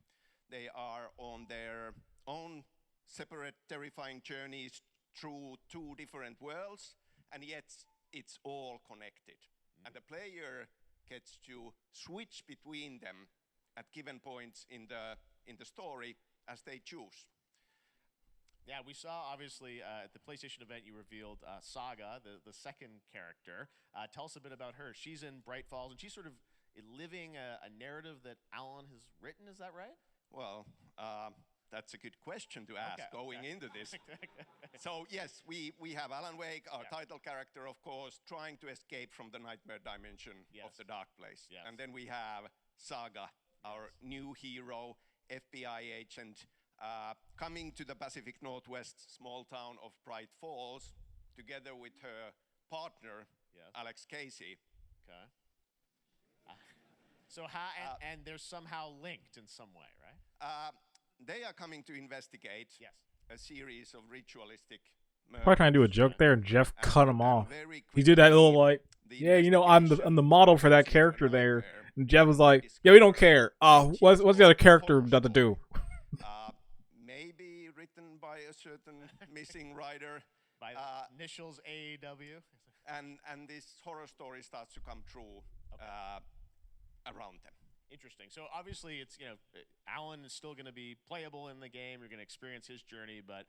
They are on their own separate terrifying journeys through two different worlds, and yet it's all connected. And the player gets to switch between them at given points in the story as they choose. Yeah, we saw, obviously, at the PlayStation event, you revealed Saga, the second character. Tell us a bit about her. She's in Bright Falls, and she's sort of living a narrative that Alan has written. Is that right? Well, that's a good question to ask going into this. So, yes, we have Alan Wake, our title character, of course, trying to escape from the nightmare dimension of the dark place. Yes. And then we have Saga, our new hero, FBI agent, coming to the Pacific Northwest small town of Bright Falls, together with her partner, Alex Casey. Okay. So how and they're somehow linked in some way, right? They are coming to investigate a series of ritualistic murders. Probably trying to do a joke there, and Jeff cut him off. He did that little like, yeah, you know, I'm the model for that character there. And Jeff was like, yeah, we don't care. What's the other character got to do? Maybe written by a certain missing writer. By initials AEW. And this horror story starts to come true around them. Interesting. So obviously, it's Alan is still going to be playable in the game. You're going to experience his journey, but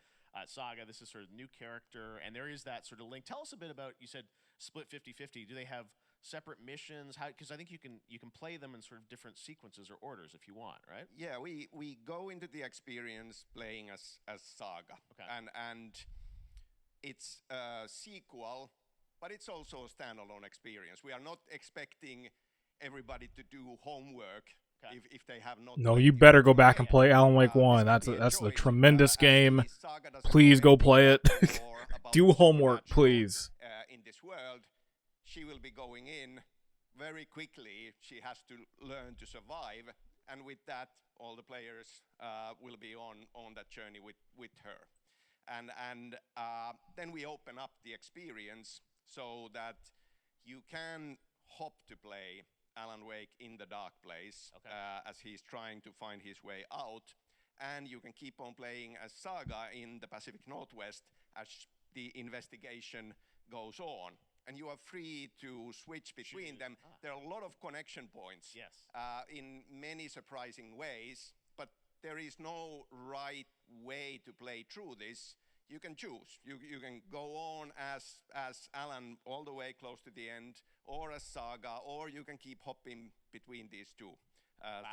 Saga, this is sort of new character, and there is that sort of link. Tell us a bit about. You said split 50-50. Do they have separate missions? How? Because I think you can play them in sort of different sequences or orders if you want, right? Yeah, we go into the experience playing as Saga, and it's a sequel, but it's also a standalone experience. We are not expecting everybody to do homework if they have not. No, you better go back and play Alan Wake 1. That's a tremendous game. Please go play it. Do homework, please. In this world, she will be going in very quickly. She has to learn to survive, and with that, all the players will be on that journey with her. And then we open up the experience so that you can hop to play Alan Wake in the dark place as he's trying to find his way out, and you can keep on playing as Saga in the Pacific Northwest as the investigation goes on, and you are free to switch between them. There are a lot of connection points in many surprising ways, but there is no right way to play through this. You can choose. You can go on as Alan all the way close to the end, or as Saga, or you can keep hopping between these two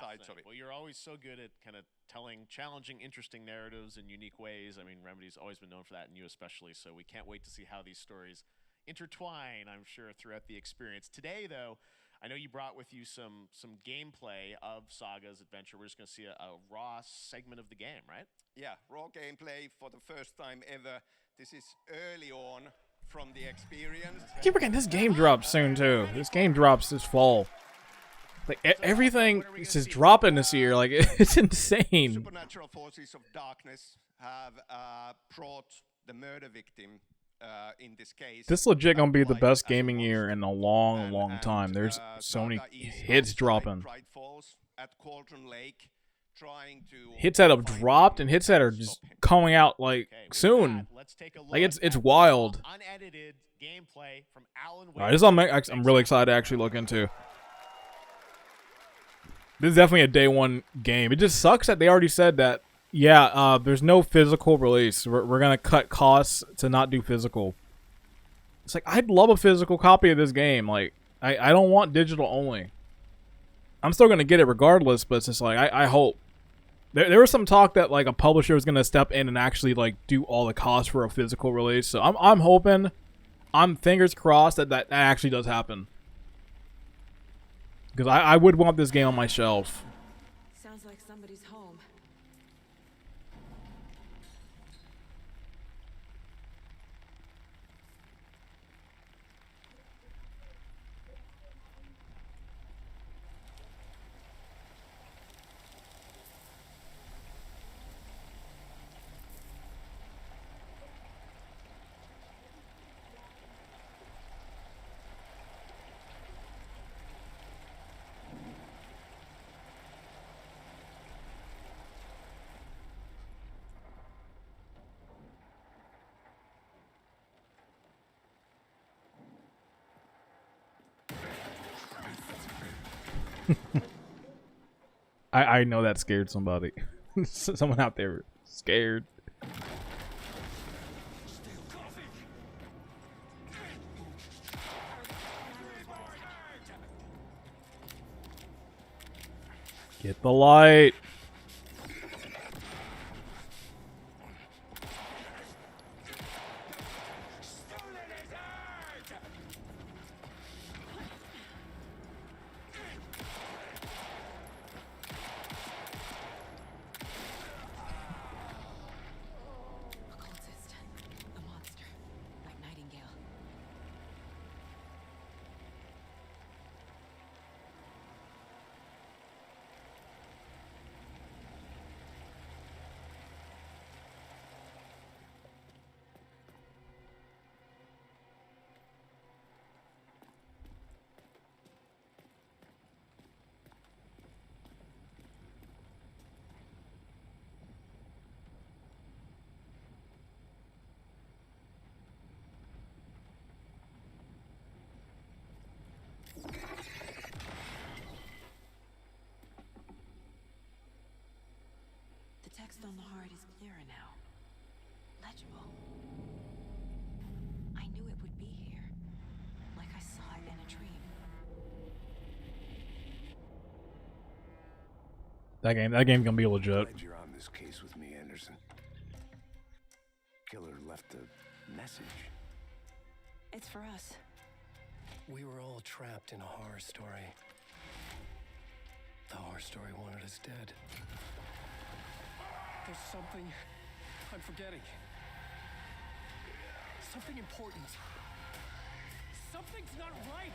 sides of it. Well, you're always so good at kind of telling challenging, interesting narratives in unique ways. I mean, Remedy's always been known for that, and you especially, so we can't wait to see how these stories intertwine, I'm sure, throughout the experience. Today, though, I know you brought with you some gameplay of Saga's adventure. We're just going to see a raw segment of the game, right? Yeah, raw gameplay for the first time ever. This is early on from the experience. I keep forgetting this game drops soon too. This game drops this fall. Like everything is just dropping this year. Like it's insane. Supernatural forces of darkness have brought the murder victim. In this case, this legit gonna be the best gaming year in a long time. There's so many hits dropping. Bright Falls at Cauldron Lake hits that have dropped and hits that are just coming out like soon. Like it's wild. Unedited gameplay from Alan Wake. All right, this is I'm really excited to actually look into. This is definitely a day one game. It just sucks that they already said that. Yeah, there's no physical release. We're gonna cut costs to not do physical. It's like I'd love a physical copy of this game. Like I don't want digital only. I'm still gonna get it regardless, but it's just like I hope. There was some talk that like a publisher was gonna step in and actually like do all the costs for a physical release. So I'm hoping, I'm fingers crossed that actually does happen. Because I would want this game on my shelf. Sounds like somebody's home. I know that scared somebody. Someone out there scared. Get the light. The text on the heart is clearer now. Legible. I knew it would be here. Like I saw it in a dream. That game's gonna be legit. Glad you're on this case with me, Anderson. Killer left a message. It's for us. We were all trapped in a horror story. The horror story wanted us dead. There's something I'm forgetting. Something important. Something's not right.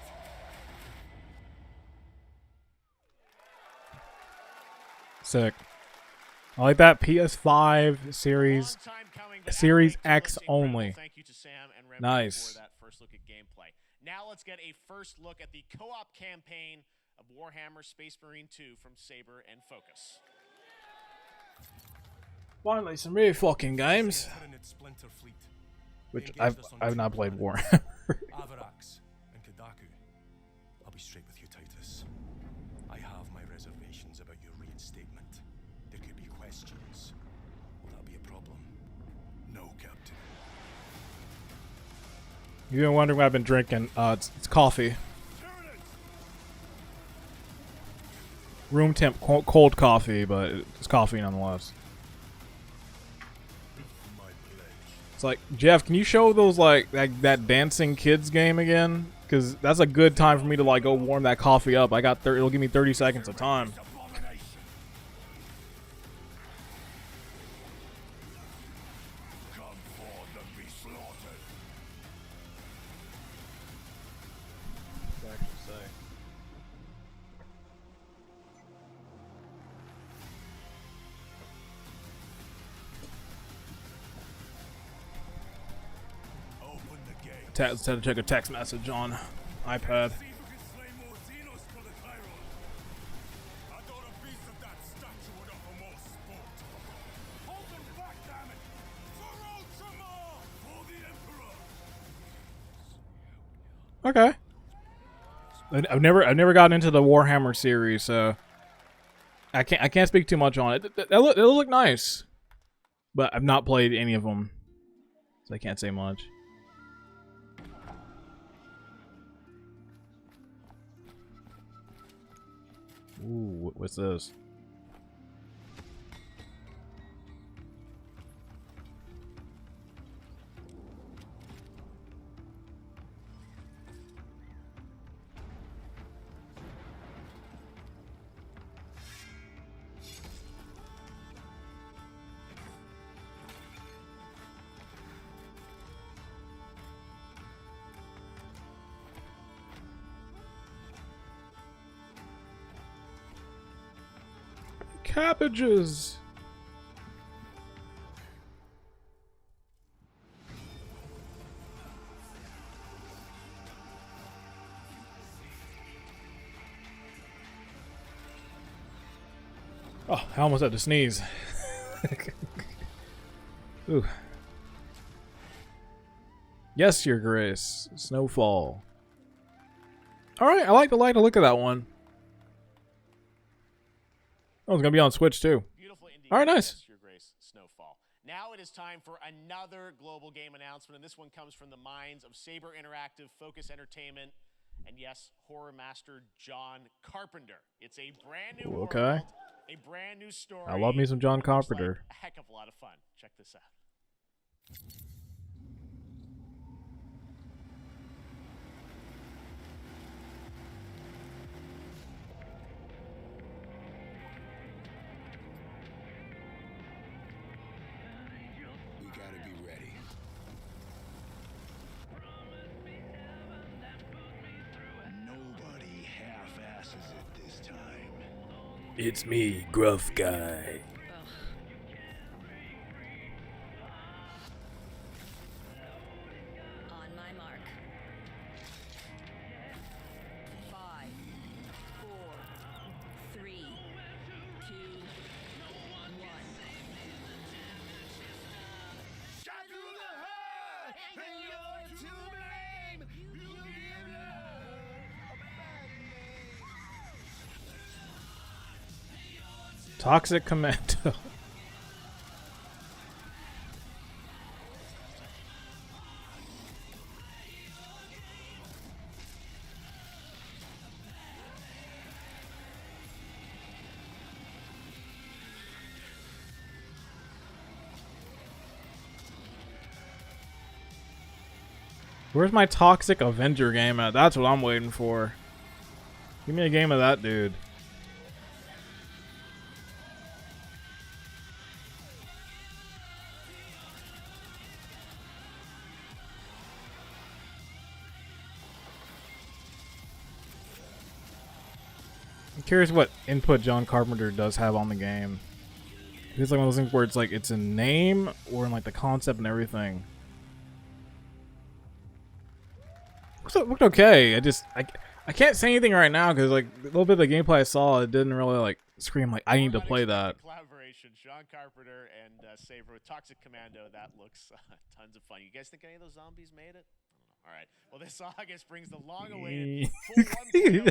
Sick. I like that. PS5 series X only. Thank you to Sam and Remy Nice. for that first look at gameplay. Now let's get a first look at the co-op campaign of Warhammer Space Marine 2 from Saber and Focus. Finally, some really fucking games. Which I've not played Warhammer. Avarax and Kadaku. I'll be straight with you, Titus. I have my reservations about your reinstatement. There could be questions. Will that be a problem? No, Captain. You've been wondering what I've been drinking. It's coffee. Room temp cold coffee, but it's coffee nonetheless. It's like, Jeff, can you show those like that dancing kids game again? Because that's a good time for me to like go warm that coffee up. I got it'll give me 30 seconds of time. Let's have to check a text message on iPad. Okay. I've never gotten into the Warhammer series, so I can't speak too much on it. They look nice, but I've not played any of them, so I can't say much. Ooh, what's this? Cabbages. Oh, I almost had to sneeze. Ooh. Yes, Your Grace. Snowfall. Alright, I like the look of that one. Oh, it's gonna be on Switch too. Alright, nice. Your Grace, Snowfall. Now it is time for another global game announcement, and this one comes from the minds of Saber Interactive, Focus Entertainment, and yes, horror master John Carpenter. It's a brand new world, Okay. a brand new story. I love me some John Carpenter. Like a heck of a lot of fun. Check this out. We gotta be ready. Nobody half-asses it this time. It's me, Gruff Guy. On my mark. 5, 4, 3, 2, 1. Toxic Commando. Where's my Toxic Avenger game at? That's what I'm waiting for. Give me a game of that dude. I'm curious what input John Carpenter does have on the game. It's like one of those things where it's like it's in name or in like the concept and everything. Looked okay. I can't say anything right now because like a little bit of the gameplay I saw, it didn't really like scream like I need to play that. Collaboration, Sean Carpenter and Saber with Toxic Commando. That looks tons of fun. You guys think any of those zombies made it? I don't know. All right. Well, this August brings the long-awaited full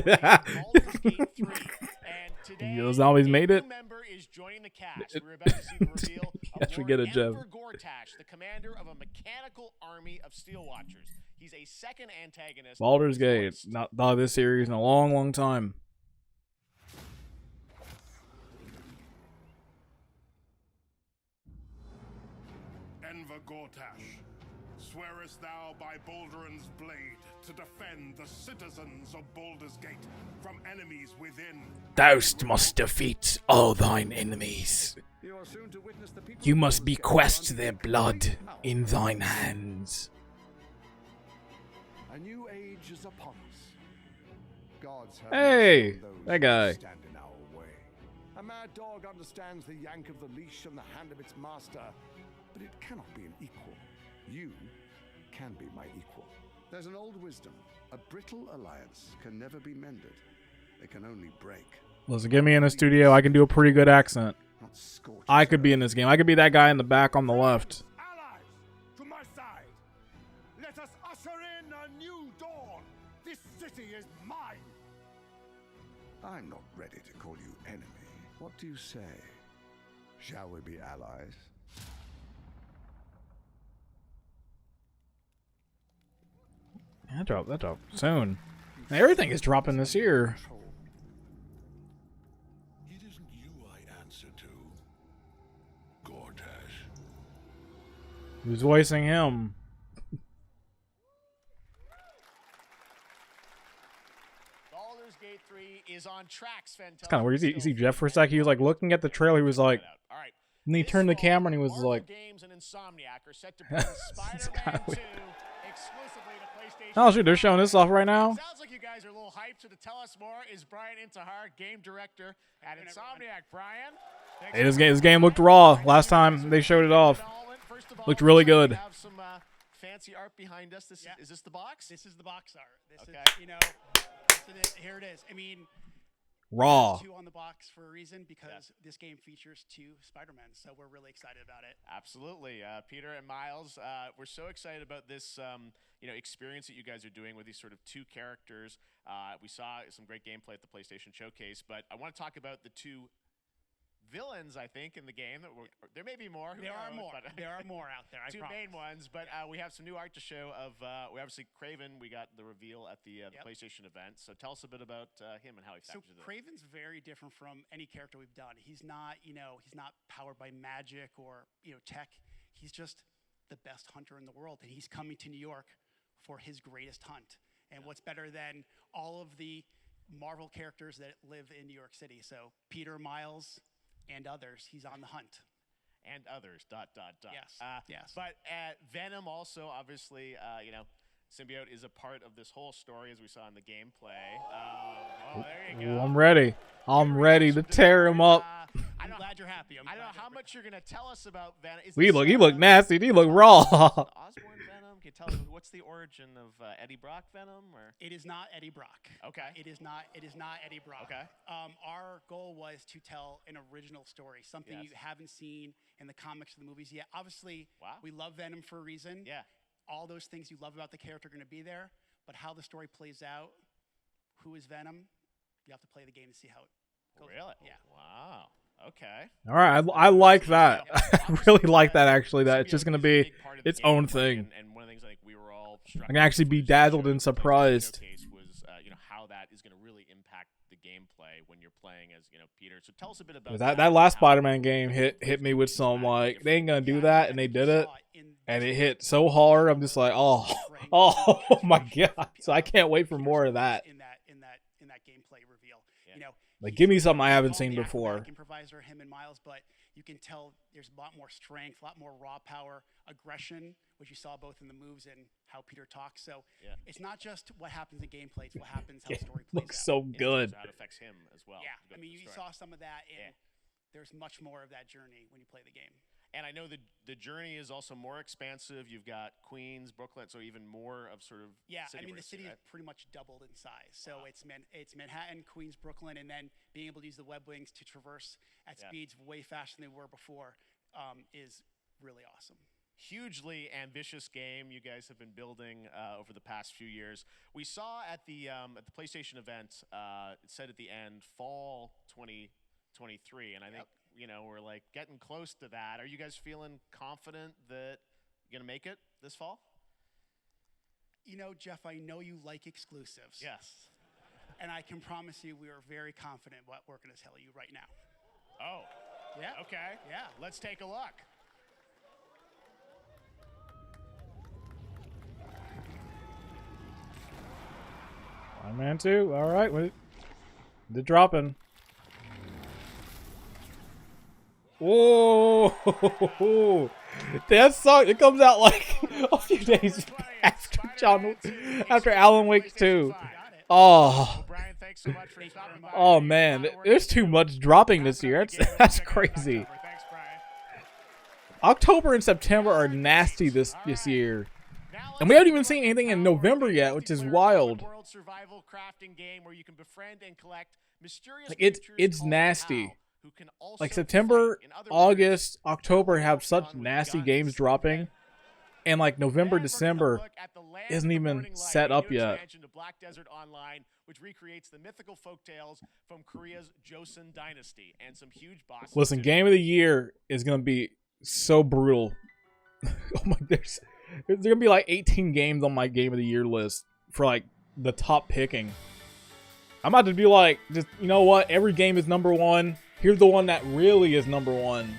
1.0 Baldur's Gate 3. And today, Those zombies made it. a new member is joining the cast. We're about to see the reveal of should get a gem. Lord Gortash, the commander of a mechanical army of Steel Watchers. He's a second antagonist. Baldur's Gate. Not thought of this series in a long, long time. Enver Gortash, swearest thou by Balduran's blade to defend the citizens of Baldur's Gate from enemies within? Thou must defeat all thine enemies. You must bequest their blood in thine hands. A new age is upon us. Gods have Hey, those that guy. who stand in our way. A mad dog understands the yank of the leash from the hand of its master, but it cannot be an equal. You can be my equal. There's an old wisdom. A brittle alliance can never be mended. It can only break. Listen, get me in the studio. I can do a pretty good accent. I could be in this game. I could be that guy in the back on the left. To my side, let us usher in a new dawn. This city is mine! I'm not ready to call you enemy. What do you say? Shall we be allies? That drop soon. Everything is dropping this year. It isn't you I answer to, Gortash. Who's voicing him? Baldur's Gate 3 is on tracks, It's kind of weird. You see Jeff for a sec. He was like looking at the trailer. He was like, and he turned the camera and he was like, Games and Insomniac are set to bring Spider-Man 2 exclusively to PlayStation. oh shoot, they're showing this off right now. Sounds like you guys are a little hyped. So to tell us more is Brian Intihar, game director at Insomniac. Brian, Hey, this game looked raw last time they showed it off. Looked really good. we have some fancy art behind us. Is this the box? This is the box art. This Okay. is, you know, here it is. I mean, Raw. Two on the box for a reason, because this game features 2 Spider-Men, so we're really excited about it. Absolutely, Peter and Miles, we're so excited about this, experience that you guys are doing with these sort of 2 characters. We saw some great gameplay at the PlayStation Showcase, but I want to talk about the 2 villains, I think, in the game. There may be more. There are more. There are more out there. I 2 promise. main ones, but we have some new art to show of. We obviously Craven. We got the reveal at the PlayStation event. So tell us a bit about him and how he factors in. Craven's very different from any character we've done. He's not, he's not powered by magic or tech. He's just the best hunter in the world, and he's coming to New York for his greatest hunt. And what's better than all of the Marvel characters that live in New York City? So Peter, Miles, and others, he's on the hunt. And others, ... Yes, yes. But Venom also, obviously, Symbiote is a part of this whole story, as we saw in the gameplay. There you go. Ooh, I'm ready. I'm ready to tear him up. I'm glad you're happy. I don't know how much you're going to tell us about Venom. He look nasty. He look raw. Osborn Venom? Can you tell us what's the origin of Eddie Brock Venom? Or It is not Eddie Brock. Okay. It is not Eddie Brock. Okay. Our goal was to tell an original story, something you haven't seen in the comics or the movies yet. Obviously, we love Venom for a reason. Yeah. All those things you love about the character are going to be there, but how the story plays out, who is Venom, you have to play the game to see how it goes. Really? Yeah. Wow. Okay. All right, I like that. I really like that, actually. That it's just going to be its own thing. And one of the things I think we were all struck I can actually be dazzled and surprised. was how that is going to really impact the gameplay when you're playing as Peter. So tell us a bit about That last Spider-Man game hit me with some like they ain't gonna do that, and they did it, and it hit so hard. I'm just like, oh my god! So I can't wait for more of that. In that gameplay reveal, Like, give me something I haven't seen before. Improviser, him and Miles, but you can tell there's a lot more strength, a lot more raw power, aggression, which you saw both in the moves and how Peter talks. So it's not just what happens in gameplay; it's what happens how the story plays Looks out. so good. So how it affects him as well. Yeah, I mean, you saw some of that, and there's much more of that journey when you play the game. And I know the journey is also more expansive. You've got Queens, Brooklyn, so even more of sort of the city is pretty much doubled in size. So it's Manhattan, Queens, Brooklyn, and then being able to use the web wings to traverse at speeds way faster than they were before is really awesome. Hugely ambitious game you guys have been building over the past few years. We saw at the PlayStation event, it said at the end, fall 2023, and I think we're like getting close to that. Are you guys feeling confident that you're gonna make it this fall? Jeff, I know you like exclusives. Yes. And I can promise you we are very confident what we're going to tell you right now. Oh. Yeah. Okay. Yeah. Let's take a look. Spider-Man 2. All right. They're dropping. Whoa! That song, it comes out like a few days after Alan Wake 2. Oh. Oh man, there's too much dropping this year. That's crazy. October and September are nasty this year. And we haven't even seen anything in November yet, which is wild. Like it's nasty. Like September, August, October have such nasty games dropping. and like November, December isn't even set up yet. Expansion to Black Desert Online, which recreates the mythical folktales from Korea's Joseon Dynasty, and some huge bosses. Listen, game of the year is gonna be so brutal. Oh my, there's gonna be like 18 games on my game of the year list for like the top picking. I'm about to be like, just, you know what? Every game is number one. Here's the one that really is number one.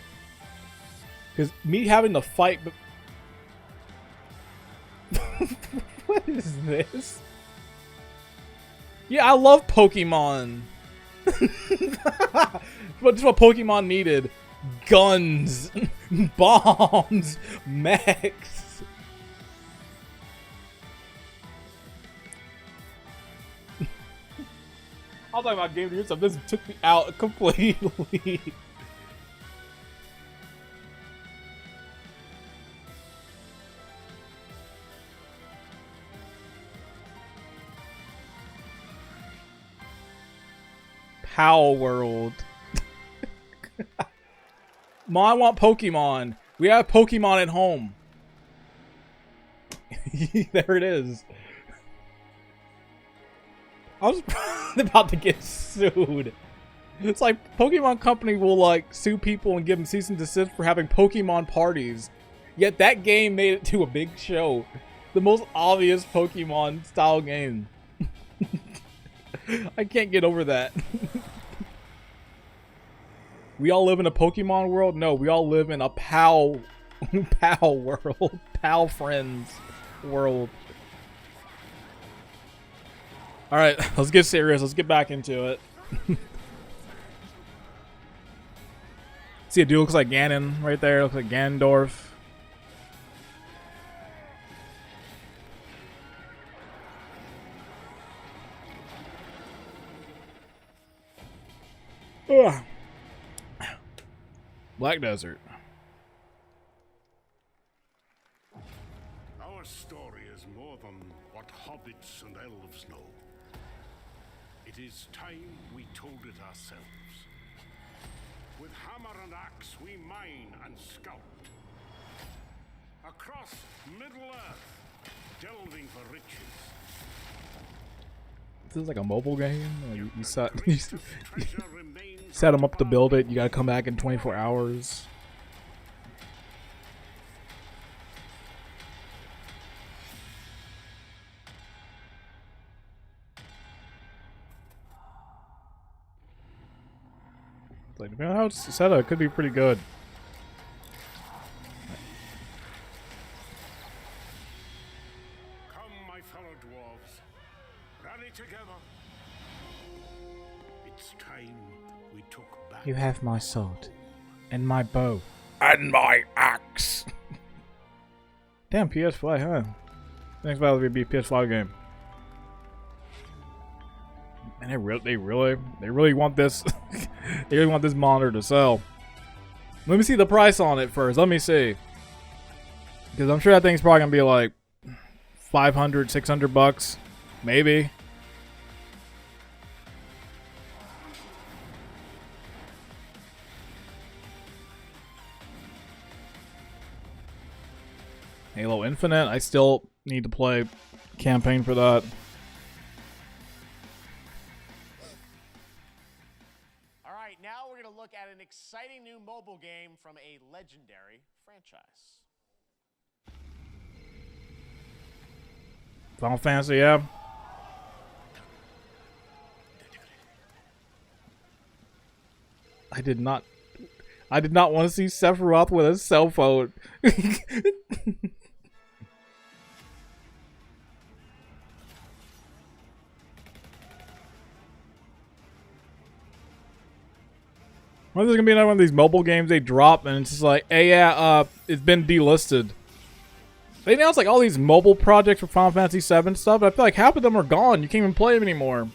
Because me having to fight, but what is this? Yeah, I love Pokemon. But just what Pokemon needed: guns, bombs, mechs. I'll talk about game of the year stuff. This took me out completely. Pow World. Mom, I want Pokemon. We have Pokemon at home. There it is. I was about to get sued. It's like Pokemon Company will like sue people and give them cease and desist for having Pokemon parties. Yet that game made it to a big show. The most obvious Pokemon style game. I can't get over that. We all live in a Pokemon world? No, we all live in a PAL world. PAL friends world. Alright, let's get serious. Let's get back into it. See, a dude looks like Ganon right there. Looks like Ganondorf. Ugh. Black Desert. Our story is more than what hobbits and elves know. It is time we told it ourselves. With hammer and axe we mine and scout. Across Middle-earth, delving for riches. This is like a mobile game. Like you set them up to build it. You gotta come back in 24 hours. Like, depending on how it's set up, it could be pretty good. Come, my fellow dwarves. Rally together. It's time we took back. You have my sword, and my bow, and my axe. Damn, PS5, huh? Next battle will be a PS5 game. And they really want this. They really want this monitor to sell. Let me see the price on it first. Let me see, because I'm sure that thing's probably gonna be like $500, $600, maybe. Halo Infinite, I still need to play campaign for that. All right, now we're going to look at an exciting new mobile game from a legendary franchise. Final Fantasy, yeah. I did not want to see Sephiroth with a cell phone. Well, there's gonna be another one of these mobile games they drop, and it's just like, hey, yeah, it's been delisted. They announced like all these mobile projects for Final Fantasy VII stuff, but I feel like half of them are gone. You can't even play them anymore.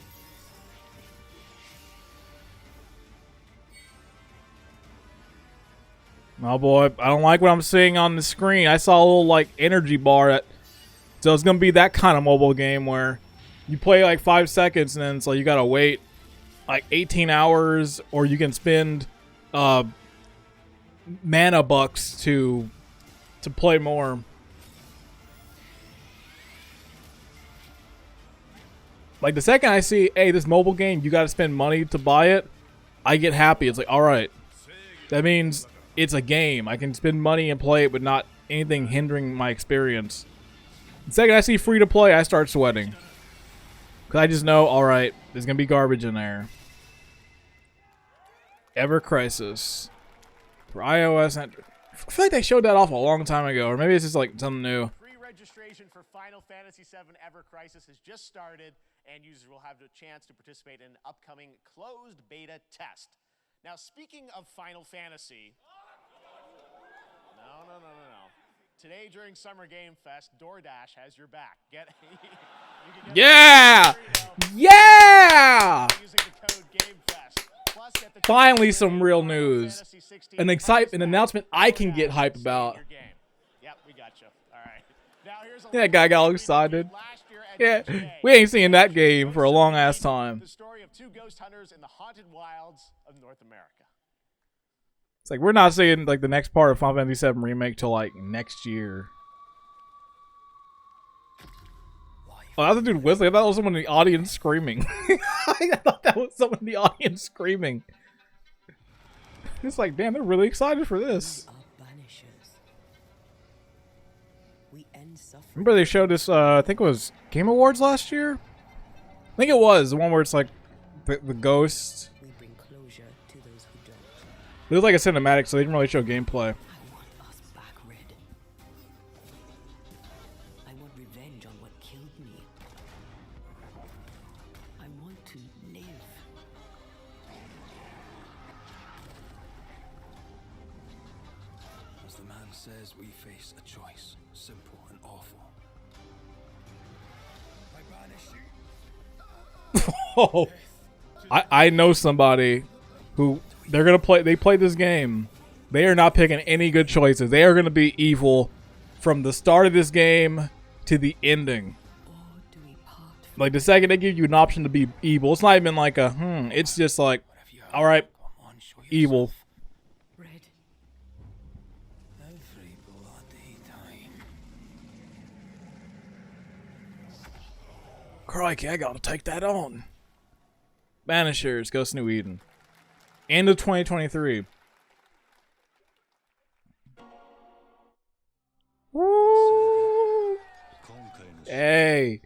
Oh boy, I don't like what I'm seeing on the screen. I saw a little like energy bar. So it's gonna be that kind of mobile game where you play like 5 seconds and then it's like you gotta wait like 18 hours, or you can spend mana bucks to play more. Like the second I see, hey, this mobile game, you got to spend money to buy it, I get happy. It's like, all right, that means it's a game. I can spend money and play it, but not anything hindering my experience. The second I see free to play, I start sweating. Because I just know, all right, there's going to be garbage in there. Ever Crisis. For iOS. I feel like they showed that off a long time ago. Or maybe it's just like something new. Pre-registration for Final Fantasy VII Ever Crisis has just started, and users will have the chance to participate in an upcoming closed beta test. Now, speaking of Final Fantasy... No. Today during Summer Game Fest, DoorDash has your back. Yeah! Yeah! Finally some real news. An announcement I can get hype about. Yep, we got you. All right. Now here's That guy got all excited. Yeah, we ain't seen that game for a long ass time. The story of two ghost hunters in the haunted wilds of North America. It's like we're not seeing like the next part of Final Fantasy VII Remake till like next year. Oh, that was a dude whistling. I thought it was someone in the audience screaming. I thought that was someone in the audience screaming. It's like, damn, they're really excited for this. Remember they showed this, I think it was Game Awards last year? I think it was. The one where it's like the ghost. It was like a cinematic, so they didn't really show gameplay. I want revenge on what killed me. I want to live. As the man says, we face a choice, simple and awful. I banish you. Oh, I know somebody who they're gonna play. They play this game. They are not picking any good choices. They are gonna be evil from the start of this game to the ending. Like the second they give you an option to be evil, it's not even like a It's just like, all right, evil. Crikey, I gotta take that on. Banishers, Ghost of New Eden. End of 2023. Woo! Hey.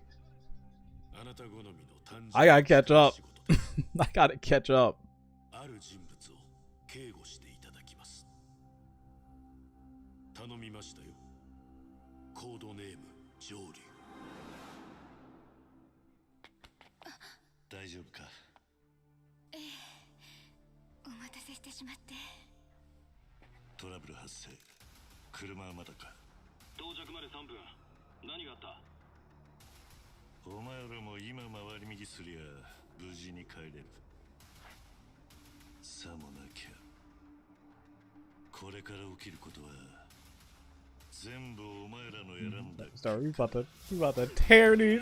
I gotta catch up. I gotta catch up. Sorry, you about to tear these.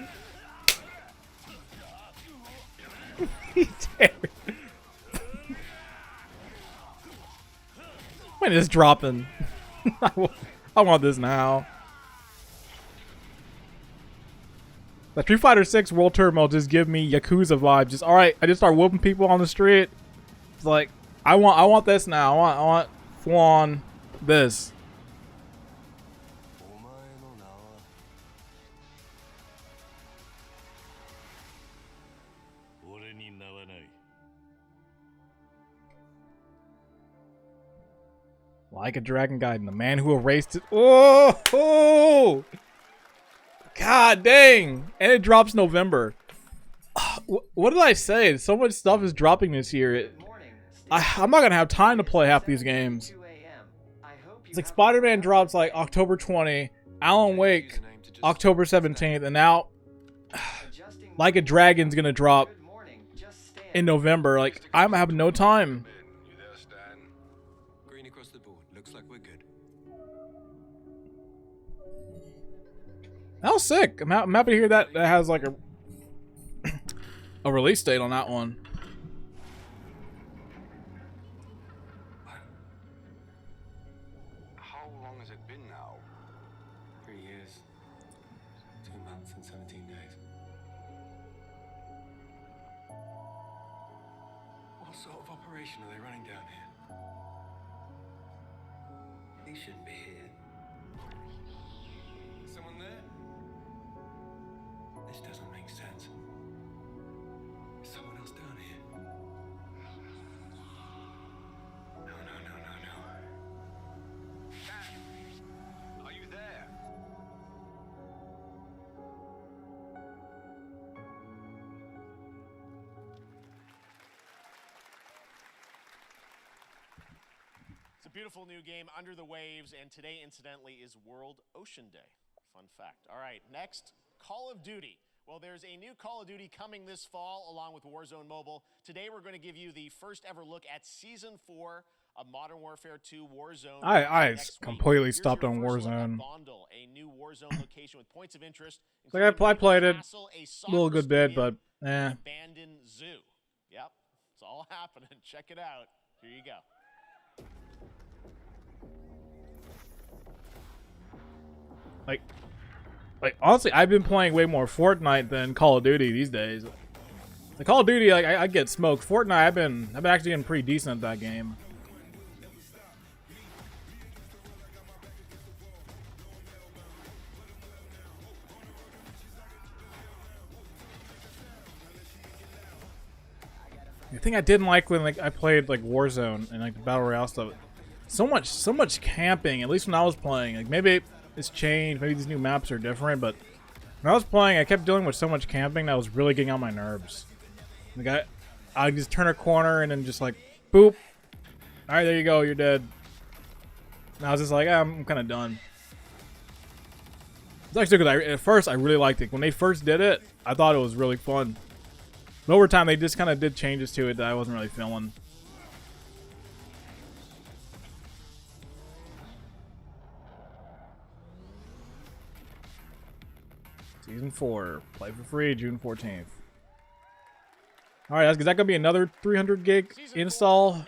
When is dropping? I want this now. The Street Fighter 6 World Tour mode just give me Yakuza vibes. Just alright, I just start whooping people on the street. It's like I want this now. I want Flan this. Like a Dragon Gaiden, the man who erased it. Oh! God dang! And it drops November. What did I say? So much stuff is dropping this year. I'm not gonna have time to play half these games. It's like Spider-Man drops like October 20, Alan Wake October 17th, and now Like a Dragon's gonna drop in November. Like I'm having no time. That was sick. I'm happy to hear that has like a release date on that one. How long has it been now? 3 years, 2 months and 17 days. operation are they running down here? He shouldn't be here. Someone there? This doesn't make sense. There's someone else down here. No. Dad, are you there? It's a beautiful new game, Under the Waves, and today, incidentally, is World Ocean Day. Fun fact. All right, next, Call of Duty. Well, there's a new Call of Duty coming this fall, along with Warzone Mobile. Today, we're going to give you the first ever look at Season 4 of Modern Warfare 2 Warzone. I completely stopped on Warzone. Vondel, a new Warzone location with points of interest. Like I played it a little good bit, but Abandoned Zoo. Yep, it's all happening. Check it out. Here you go. Like honestly, I've been playing way more Fortnite than Call of Duty these days. The Call of Duty, like I get smoked. Fortnite, I've been actually getting pretty decent at that game. The thing I didn't like when I played like Warzone and like the Battle Royale stuff, so much camping. At least when I was playing, like maybe it's changed, maybe these new maps are different, but when I was playing, I kept dealing with so much camping that was really getting on my nerves. Like I'd just turn a corner and then just like, boop. All right, there you go, you're dead. And I was just like, I'm kind of done. It's actually because at first I really liked it. When they first did it, I thought it was really fun. But over time, they just kind of did changes to it that I wasn't really feeling. Season 4, play for free, June 14th. All right, is that gonna be another 300 gig install?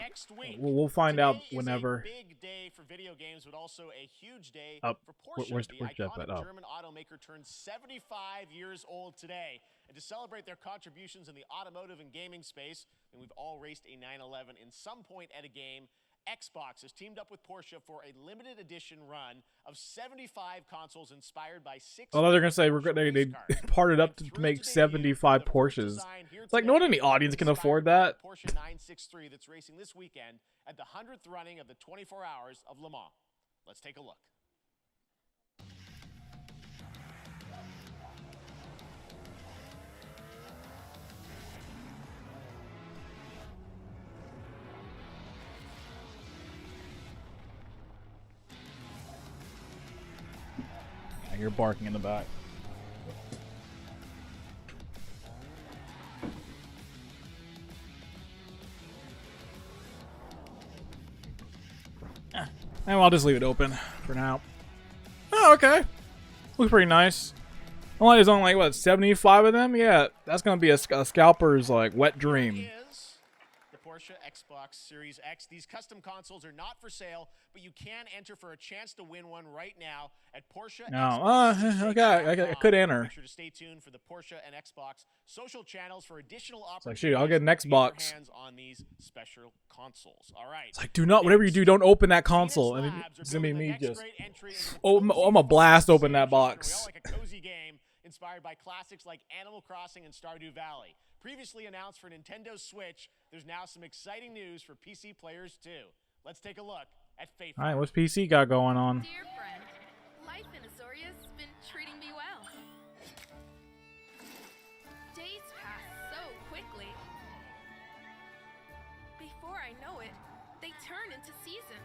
We'll find out whenever. Big day for video games, but also a huge day for Porsche. Where's the Jeff iconic at? Oh. German automaker turned 75 years old today, and to celebrate their contributions in the automotive and gaming space, and we've all raced a 911 in some point at a game. Xbox has teamed up with Porsche for a limited edition run of 75 consoles inspired by 6. Although they're gonna say they parted up to make 75 Porsches. It's like no one in the audience can afford that. Porsche 963 that's racing this weekend at the 100th running of the 24 Hours of Le Mans. Let's take a look. You're barking in the back. And I'll just leave it open for now. Oh, okay. Looks pretty nice. Only there's only like what 75 of them. Yeah, that's gonna be a scalper's like wet dream. Porsche Xbox Series X. These custom consoles are not for sale, but you can enter for a chance to win one right now at Porsche. No, okay, I could enter. Make sure to stay tuned for the Porsche and Xbox social channels for additional opportunities. Like, shoot, I'll get an Xbox. Hands on these special consoles. All right. It's like, do not, whatever you do, don't open that console. And it's gonna be me just. I'm a blast open that box. Like a cozy game inspired by classics like Animal Crossing and Stardew Valley. Previously announced for Nintendo Switch, there's now some exciting news for PC players too. Let's take a look at Faith. All right, what's PC got going on? Dear friend, life in Azoria's been treating me well. Days pass so quickly. Before I know it, they turn into seasons.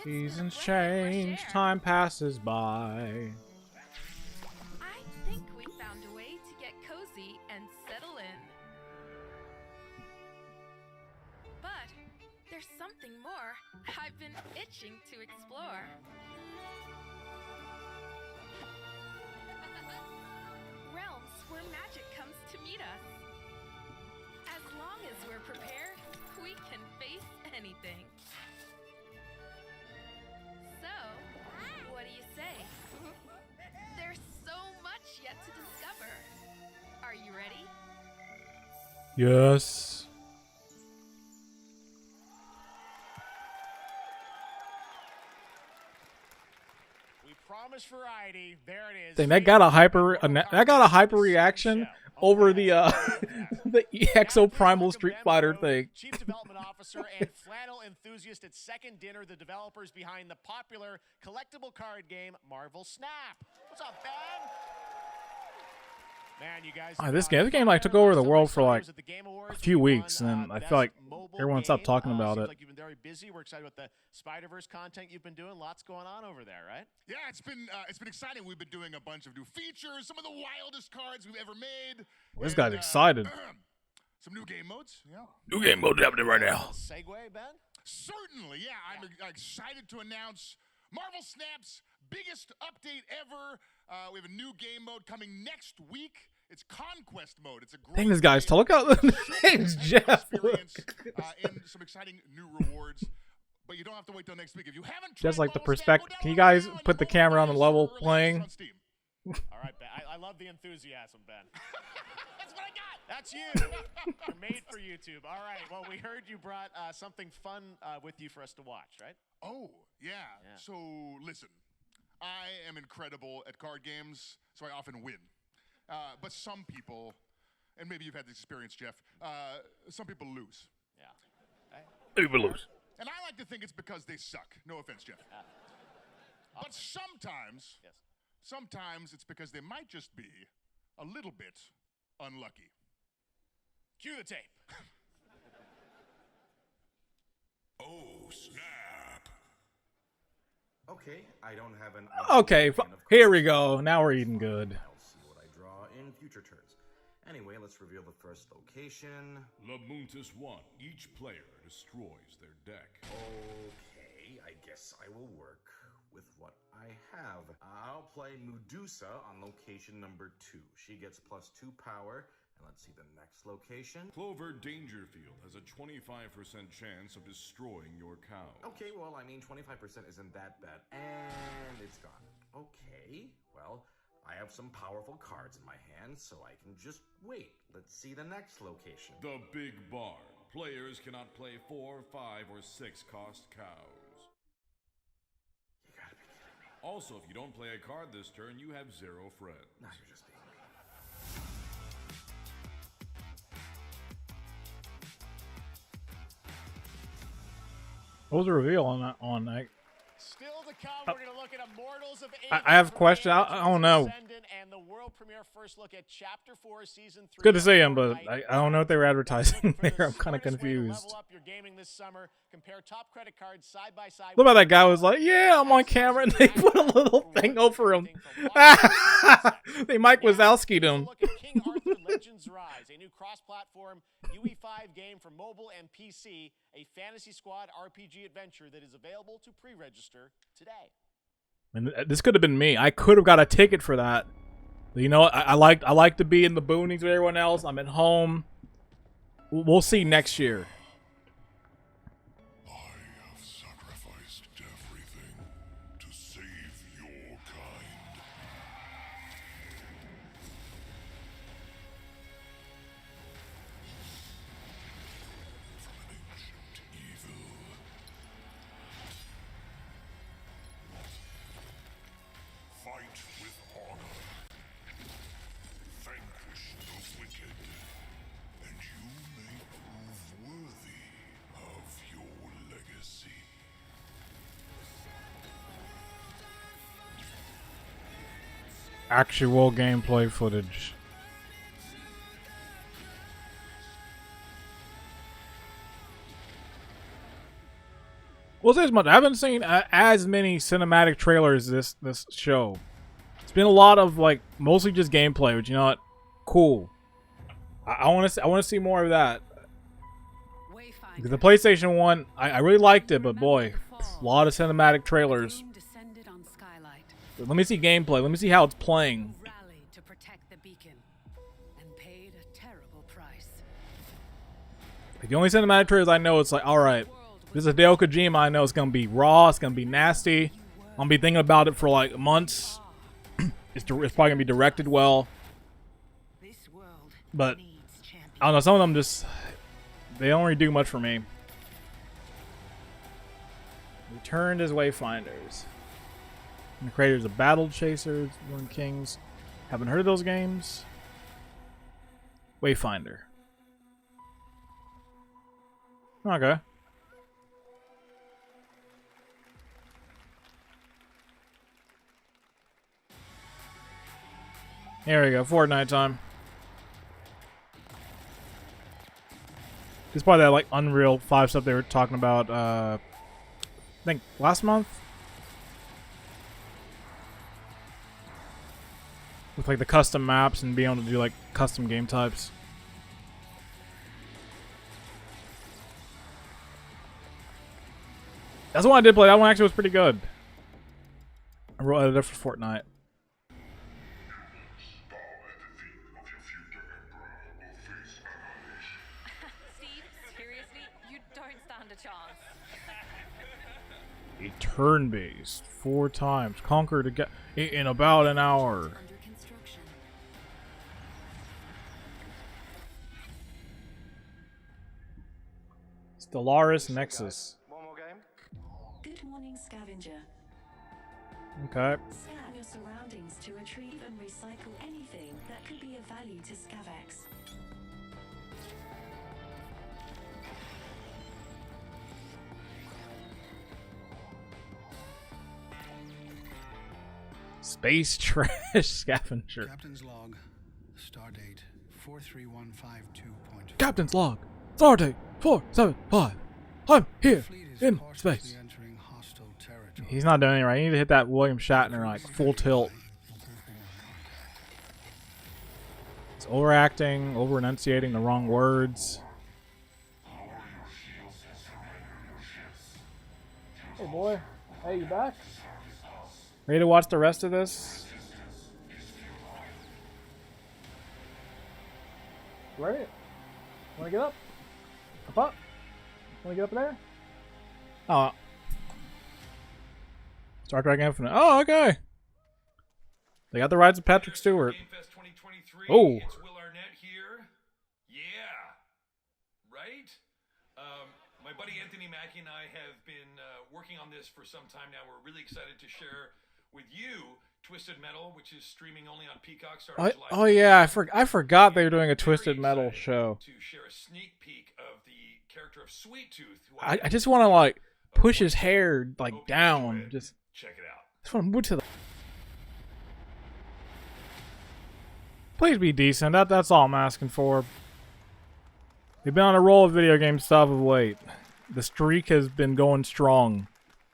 Seasons change, time passes by. I think we found a way to get cozy and settle in. But there's something more I've been itching to explore. Realms where magic comes to meet us. As long as we're prepared, we can face anything. So, what do you say? There's so much yet to discover. Are you ready? Yes. there's variety. There it is. Dang, that got a hyper reaction over the the EXO Primal Street Fighter thing. Chief Development Officer and flannel enthusiast at Second Dinner, the developers behind the popular collectible card game Marvel Snap. What's up, Ben? Man, you guys. This game like took over the world for like a few weeks, and I feel like everyone stopped talking about it. Like you've been very busy. We're excited about the Spider-Verse content you've been doing. Lots going on over there, right? Yeah, it's been exciting. We've been doing a bunch of new features, some of the wildest cards we've ever made. This guy's excited. Some new game modes. Yeah. New game modes happening right now. Segue, Ben? Certainly, yeah. I'm excited to announce Marvel Snap's biggest update ever. We have a new game mode coming next week. It's Conquest mode. It's a great Dang, this guy's look out the name's Jeff. And some exciting new rewards. But you don't have to wait till next week. If you haven't Just like the perspective. Can you guys put the camera on the level playing? All right, Ben. I love the enthusiasm, Ben. That's what I got. That's you. You're made for YouTube. All right. Well, we heard you brought something fun with you for us to watch, right? Oh, yeah. So, listen. I am incredible at card games, so I often win. But some people, and maybe you've had this experience, Jeff, some people lose. Yeah. People lose. And I like to think it's because they suck. No offense, Jeff. But sometimes, sometimes it's because they might just be a little bit unlucky. Cue the tape. Oh, snap. Okay, I don't have an... Okay, here we go. Now we're eating good. I'll see what I draw in future turns. Anyway, let's reveal the first location. Lamuntis 1. Each player destroys their deck. Okay, I guess I will work with what I have. I'll play Medusa on location number 2. She gets +2 power. And let's see the next location. Clover Dangerfield has a 25% chance of destroying your cow. Okay, well, I mean, 25% isn't that bad. And it's gone. Okay, well, I have some powerful cards in my hand, so I can just wait. Let's see the next location. The Big Barn. Players cannot play 4, 5, or 6 cost cows. You gotta be kidding me. Also, if you don't play a card this turn, you have 0 friends. No, you're just being mean. What was the reveal on that? Still to come, we're going to look at Immortals of I have a question. I don't know. And the world premiere first look at Chapter 4, Season 3. Good to see him, but I don't know what they were advertising there. I'm kind of confused. Level up your gaming this summer. Compare top credit cards side by side. Look at that guy was like, yeah, I'm on camera, and they put a little thing over him. They Mike Wazowski'd him. Look at King Arthur Legends Rise, a new cross-platform UE5 game for mobile and PC, a Fantasy Squad RPG adventure that is available to pre-register today. And this could have been me. I could have got a ticket for that. But you know what? I like to be in the boonies with everyone else. I'm at home. We'll see next year. I have sacrificed everything to save your kind. From an ancient evil. Fight with honor. Vanquish the wicked. And you may prove worthy of your legacy. Actual gameplay footage. Well, say as much. I haven't seen as many cinematic trailers this show. It's been a lot of like mostly just gameplay, but you know what? Cool. I want to see more of that. Because the PlayStation 1, I really liked it, but boy, a lot of cinematic trailers. But let me see gameplay. Let me see how it's playing. To protect the beacon and paid a terrible price. Like, the only cinematic trailers I know, it's like, all right, this is Hideo Kojima. I know it's gonna be raw. It's gonna be nasty. I'm gonna be thinking about it for like months. It's probably gonna be directed well. But I don't know. Some of them just they don't really do much for me. Returned as Wayfinders. And the creators of Battle Chasers, One Kings. Haven't heard of those games. Wayfinder. Okay. Here we go, Fortnite time. It's probably that like Unreal 5 stuff they were talking about, I think last month? With like the custom maps and being able to do like custom game types. That's the one I did play. That one actually was pretty good. I wrote editor for Fortnite. Steve, seriously? You don't stand a chance. A turn-based 4 times. Conquer to get in about an hour. Stellaris Nexus. One more game. Good morning, scavenger. Okay. Scan your surroundings to retrieve and recycle anything that could be of value to Scavex. Space trash scavenger. Captain's log. Stardate 43152. Captain's log. Stardate 475. I'm here in space. He's not doing it right. You need to hit that William Shatner like full tilt. He's overacting, over enunciating the wrong words. Hey boy, hey, you back? Ready to watch the rest of this? Ready? Wanna get up? Up up? Wanna get up there? Oh. Star Trek Infinite. Oh, okay. They got the rights of Patrick Stewart. Oh. It's Will Arnett here. Yeah. Right? My buddy Anthony Mackie and I have been working on this for some time now. We're really excited to share with you Twisted Metal, which is streaming only on Peacock starting July. Oh yeah, I forgot they were doing a Twisted Metal show. To share a sneak peek of the character of Sweet Tooth. I just want to like push his hair like down. Just check it out. Just want to move to the. Please be decent. That's all I'm asking for. They've been on a roll of video game stuff of late. The streak has been going strong.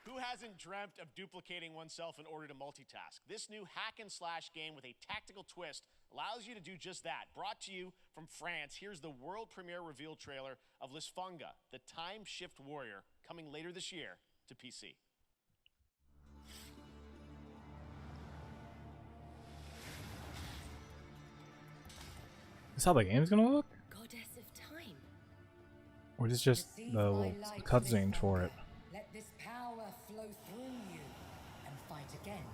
Who hasn't dreamt of duplicating oneself in order to multitask? This new hack and slash game with a tactical twist allows you to do just that. Brought to you from France, here's the world premiere reveal trailer of Lisfunga, the time shift warrior, coming later this year to PC. Is how the game's gonna look? Goddess of time. Or is this just the cutscene for it? Let this power flow through you and fight again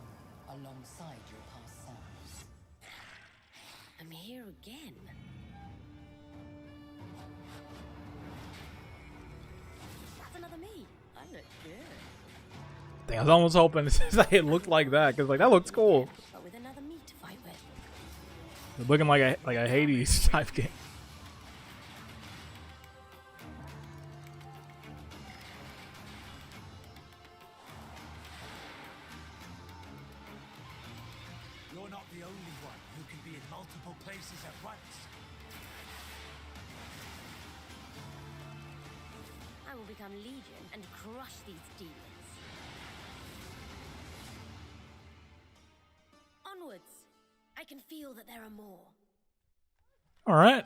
alongside your past selves. I'm here again. That's another me. I look good. Dang, I was almost hoping it looked like that, because like that looks cool. But with another me to fight with. It's looking like a Hades type game. You're not the only one who can be in multiple places at once. I will become Legion and crush these demons. Onwards. I can feel that there are more. All right.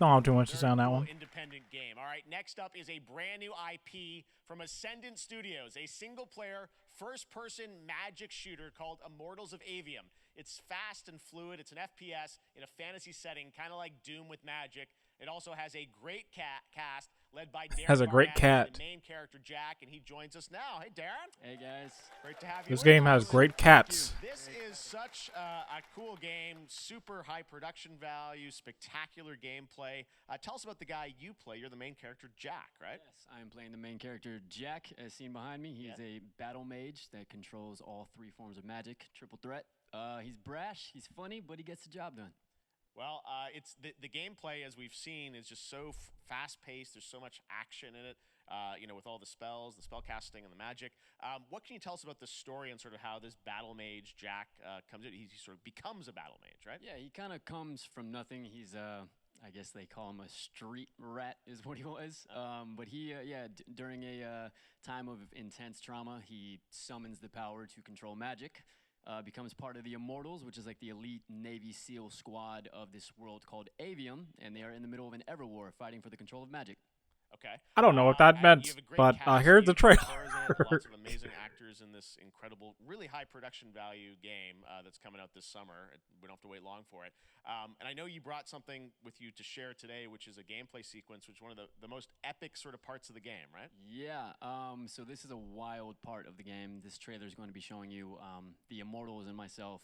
Don't have too much to say on that one. Independent game. All right, next up is a brand new IP from Ascendant Studios, a single-player, first-person magic shooter called Immortals of Avium. It's fast and fluid. It's an FPS in a fantasy setting, kind of like Doom with magic. It also has a great cast led by Darren. Has a great cat. The main character Jack, and he joins us now. Hey, Darren. Hey guys. Great to have you. This game has great cats. This is such a cool game, super high production value, spectacular gameplay. Tell us about the guy you play. You're the main character, Jack, right? Yes, I am playing the main character, Jack, as seen behind me. He is a battle mage that controls all 3 forms of magic, triple threat. He's brash, he's funny, but he gets the job done. Well, it's the gameplay, as we've seen, is just so fast-paced. There's so much action in it, you know, with all the spells, the spell casting, and the magic. What can you tell us about the story and sort of how this battle mage, Jack, comes in? He sort of becomes a battle mage, right? Yeah, he kind of comes from nothing. He's, I guess they call him a street rat is what he was. But he, during a time of intense trauma, he summons the power to control magic. Becomes part of the Immortals, which is like the elite Navy SEAL squad of this world called Avium, and they are in the middle of an Everwar fighting for the control of magic. Okay. I don't know what that meant, but here's the trailer. Lots of amazing actors in this incredible, really high production value game that's coming out this summer. We don't have to wait long for it. And I know you brought something with you to share today, which is a gameplay sequence, which is one of the most epic sort of parts of the game, right? Yeah. So this is a wild part of the game. This trailer is going to be showing you the Immortals and myself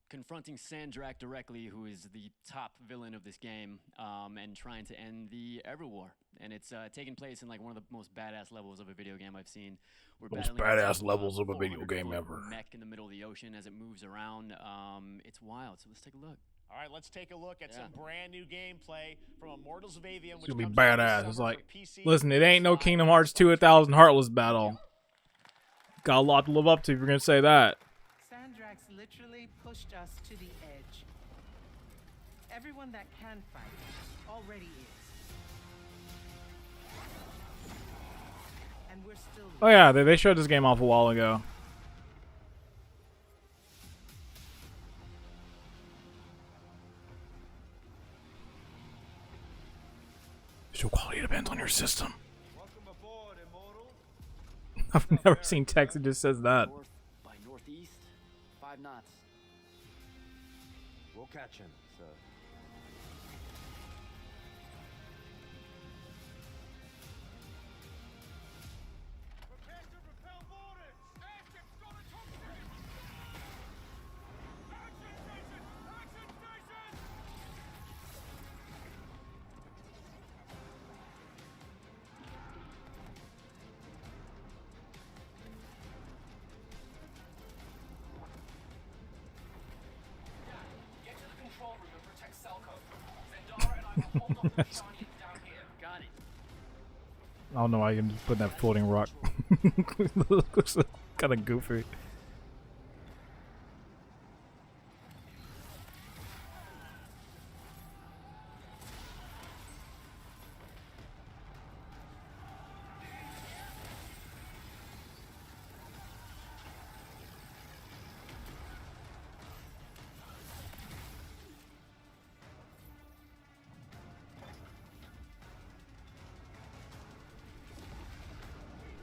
confronting Sandrak directly, who is the top villain of this game, and trying to end the Everwar. And it's taking place in like one of the most badass levels of a video game I've seen. We're most badass levels of a video game ever. Mech in the middle of the ocean as it moves around. It's wild. So let's take a look. All right, let's take a look at some brand new gameplay from Immortals of Avium. It's gonna be badass. It's like, listen, it ain't no Kingdom Hearts 2 1000 Heartless battle. Got a lot to live up to if you're gonna say that. Sandrax literally pushed us to the edge. Everyone that can fight already is. And we're still... Oh yeah, they showed this game off a while ago. Visual quality depends on your system. I've never seen text that just says that. By northeast, 5 knots. We'll catch him, sir. I don't know why you can just put that floating rock. Looks kind of goofy.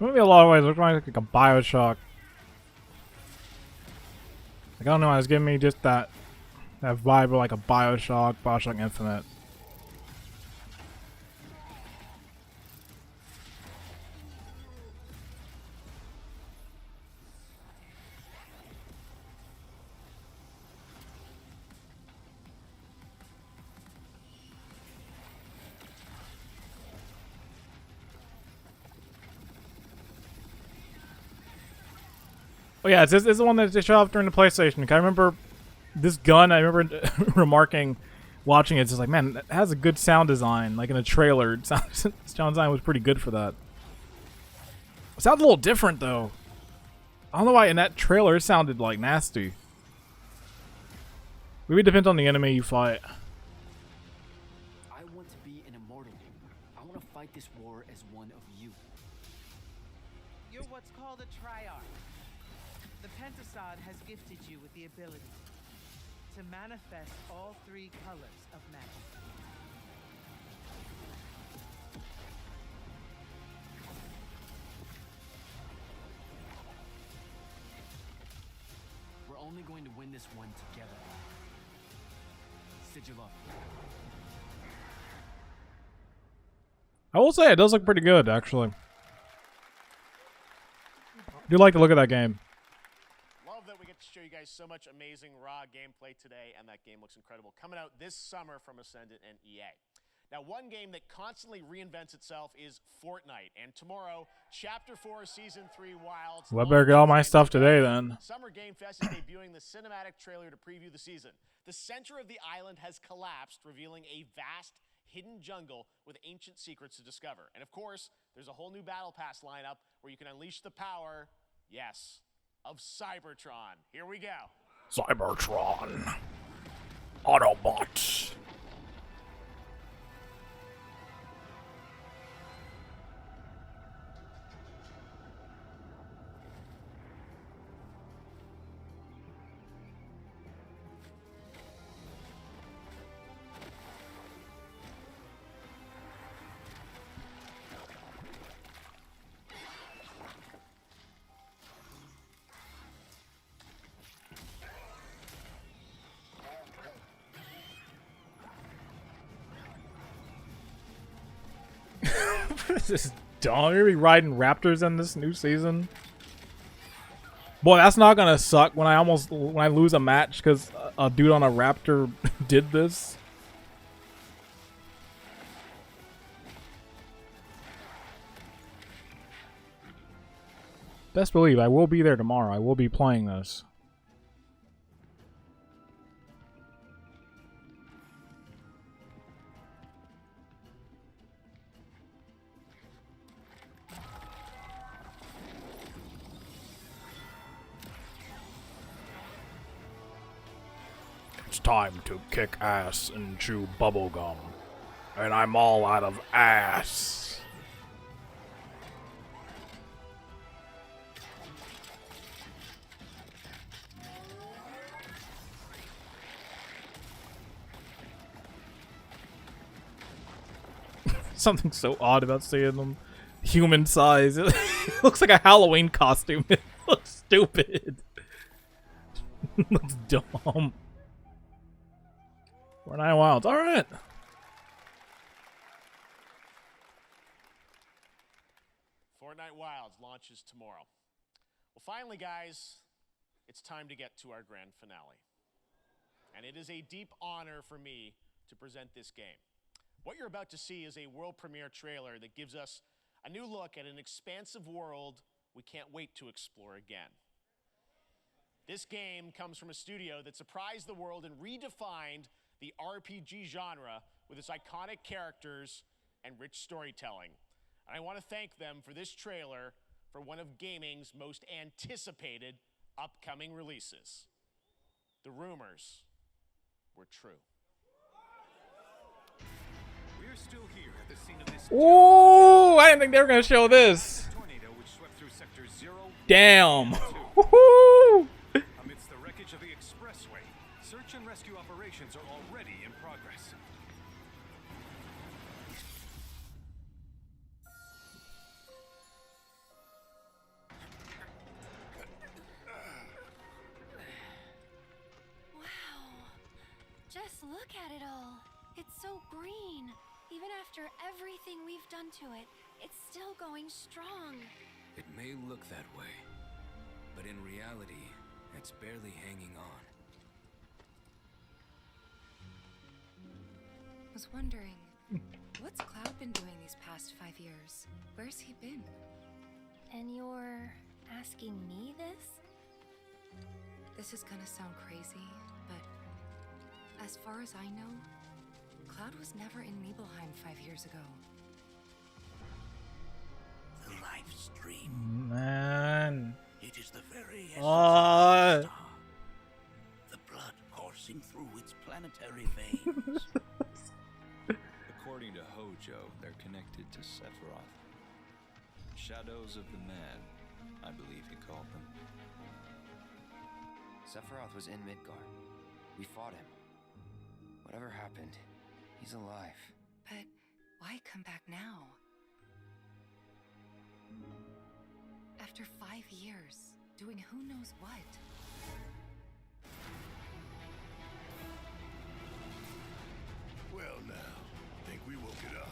Maybe a lot of ways looks like a Bioshock. Like, I don't know, it's giving me just that vibe of like a Bioshock Infinite. Oh yeah, it's the one that they showed off during the PlayStation. I remember this gun. I remember remarking, watching it. It's just like, man, it has a good sound design. Like in a trailer, sound design was pretty good for that. It sounds a little different though. I don't know why in that trailer it sounded like nasty. Maybe it depends on the enemy you fight. I want to be an immortal. I want to fight this war as one of you. You're what's called a triarch. The Pentasod has gifted you with the ability to manifest all 3 colors of magic. We're only going to win this one together. Sigil up. I will say it does look pretty good, actually. I do like the look of that game. Love that we get to show you guys so much amazing raw gameplay today, and that game looks incredible. Coming out this summer from Ascendant and EA. Now, one game that constantly reinvents itself is Fortnite, and tomorrow, Chapter 4, Season 3 Wilds. Well, I better get all my stuff today then. Summer Game Fest is debuting the cinematic trailer to preview the season. The center of the island has collapsed, revealing a vast, hidden jungle with ancient secrets to discover. And of course, there's a whole new Battle Pass lineup where you can unleash the power, yes, of Cybertron. Here we go. Cybertron. Autobots. This is dumb. You're gonna be riding raptors in this new season. Boy, that's not gonna suck when I lose a match because a dude on a raptor did this. Best believe I will be there tomorrow. I will be playing this. It's time to kick ass and chew bubblegum. And I'm all out of ass. Something so odd about seeing them human size. It looks like a Halloween costume. It looks stupid. It looks dumb. Fortnite Wilds. All right. Fortnite Wilds launches tomorrow. Well, finally, guys, it's time to get to our grand finale. And it is a deep honor for me to present this game. What you're about to see is a world premiere trailer that gives us a new look at an expansive world we can't wait to explore again. This game comes from a studio that surprised the world and redefined the RPG genre with its iconic characters and rich storytelling. And I want to thank them for this trailer for one of gaming's most anticipated upcoming releases. The rumors were true. We're still here at the scene of this. Ooh, I didn't think they were gonna show this. Tornado which swept through sectors 0. Damn. Woohoo! Amidst the wreckage of the expressway, search and rescue operations are already in progress. Wow. Just look at it all. It's so green. Even after everything we've done to it, it's still going strong. It may look that way, but in reality, it's barely hanging on. I was wondering, what's Cloud been doing these past 5 years? Where's he been? And you're asking me this? This is gonna sound crazy, but as far as I know, Cloud was never in Nibelheim 5 years ago. The life stream. Man. It is the very essence of the star. The blood coursing through its planetary veins. According to Hojo, they're connected to Sephiroth. Shadows of the Mad, I believe he called them. Sephiroth was in Midgard. We fought him. Whatever happened, he's alive. But why come back now? After 5 years, doing who knows what? Well now, think we woke it up.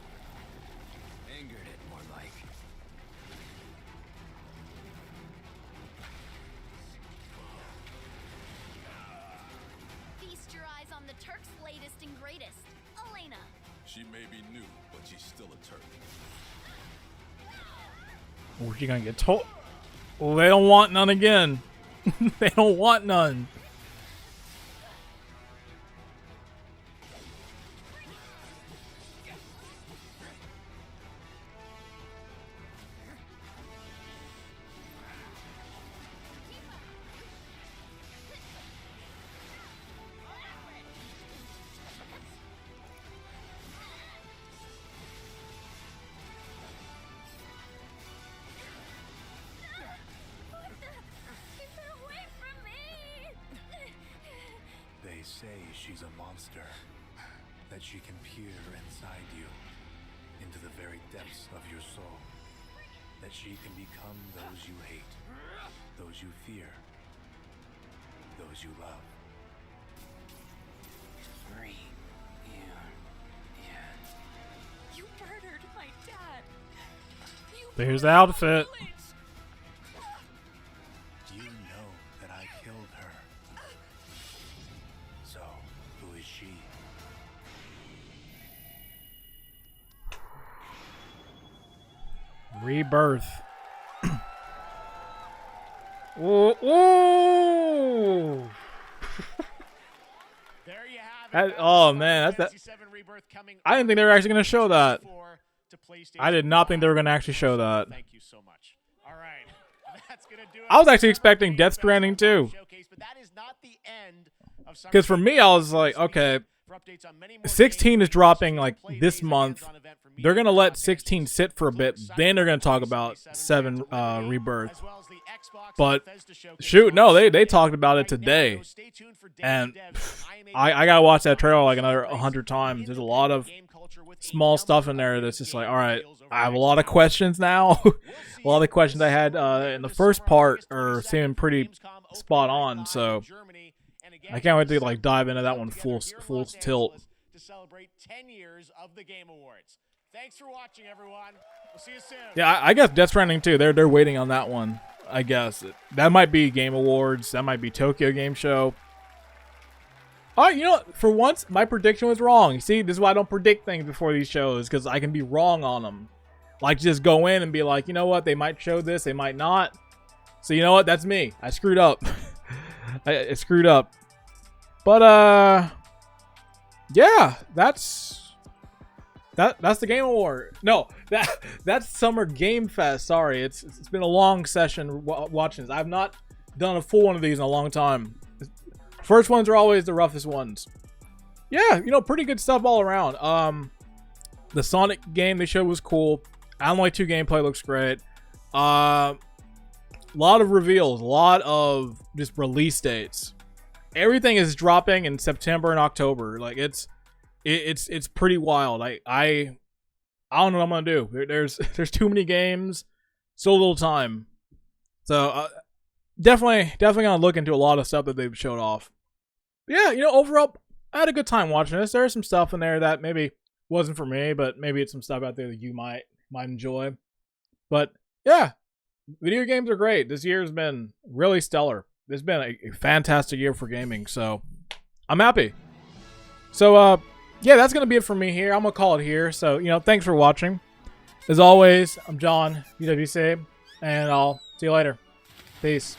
Angered it, more like. the Turks' latest and greatest, Elena. She may be new, but she's still a Turk. Oh, she gonna get told. Well, they don't want none again. They don't want none. They say she's a monster, that she can peer inside you, into the very depths of your soul, that she can become those you hate, those you fear, those you love. You murdered my dad. There's the outfit. You know that I killed her. So, who is she? Rebirth. Ooh, ooh. There you have it. Oh man, that's that. I didn't think they were actually going to show that. I did not think they were going to actually show that. Thank you so much. All right. That's going to do it. I was actually expecting Death Stranding too. Because for me, I was like, okay, 16 is dropping like this month. They're going to let 16 sit for a bit. Then they're going to talk about 7 Rebirth. But shoot, no, they talked about it today. And I got to watch that trailer like another 100 times. There's a lot of small stuff in there that's just like, all right, I have a lot of questions now. A lot of the questions I had in the first part are seeming pretty spot on. So I can't wait to like dive into that one full tilt. To celebrate 10 years of the Game Awards. Thanks for watching, everyone. We'll see you soon. Yeah, I guess Death Stranding too. They're waiting on that one. I guess that might be Game Awards. That might be Tokyo Game Show. All right, you know what? For once, my prediction was wrong. You see, this is why I don't predict things before these shows, because I can be wrong on them. Like, just go in and be like, you know what? They might show this, they might not. So you know what? That's me. I screwed up. I screwed up. But yeah, that's the Game Award. No, that's Summer Game Fest. Sorry, it's been a long session watching this. I've not done a full one of these in a long time. First ones are always the roughest ones. Yeah, you know, pretty good stuff all around. The Sonic game they showed was cool. Alan Wake 2 gameplay looks great. A lot of reveals, a lot of just release dates. Everything is dropping in September and October. Like it's pretty wild. I don't know what I'm gonna do. There's too many games, so little time. So definitely gonna look into a lot of stuff that they've showed off. But yeah, you know, overall, I had a good time watching this. There's some stuff in there that maybe wasn't for me, but maybe it's some stuff out there that you might enjoy. But yeah, video games are great. This year's been really stellar. This has been a fantastic year for gaming, so I'm happy. So yeah, that's gonna be it for me here. I'm gonna call it here. So, you know, thanks for watching. As always, I'm John, GWC, and I'll see you later. Peace.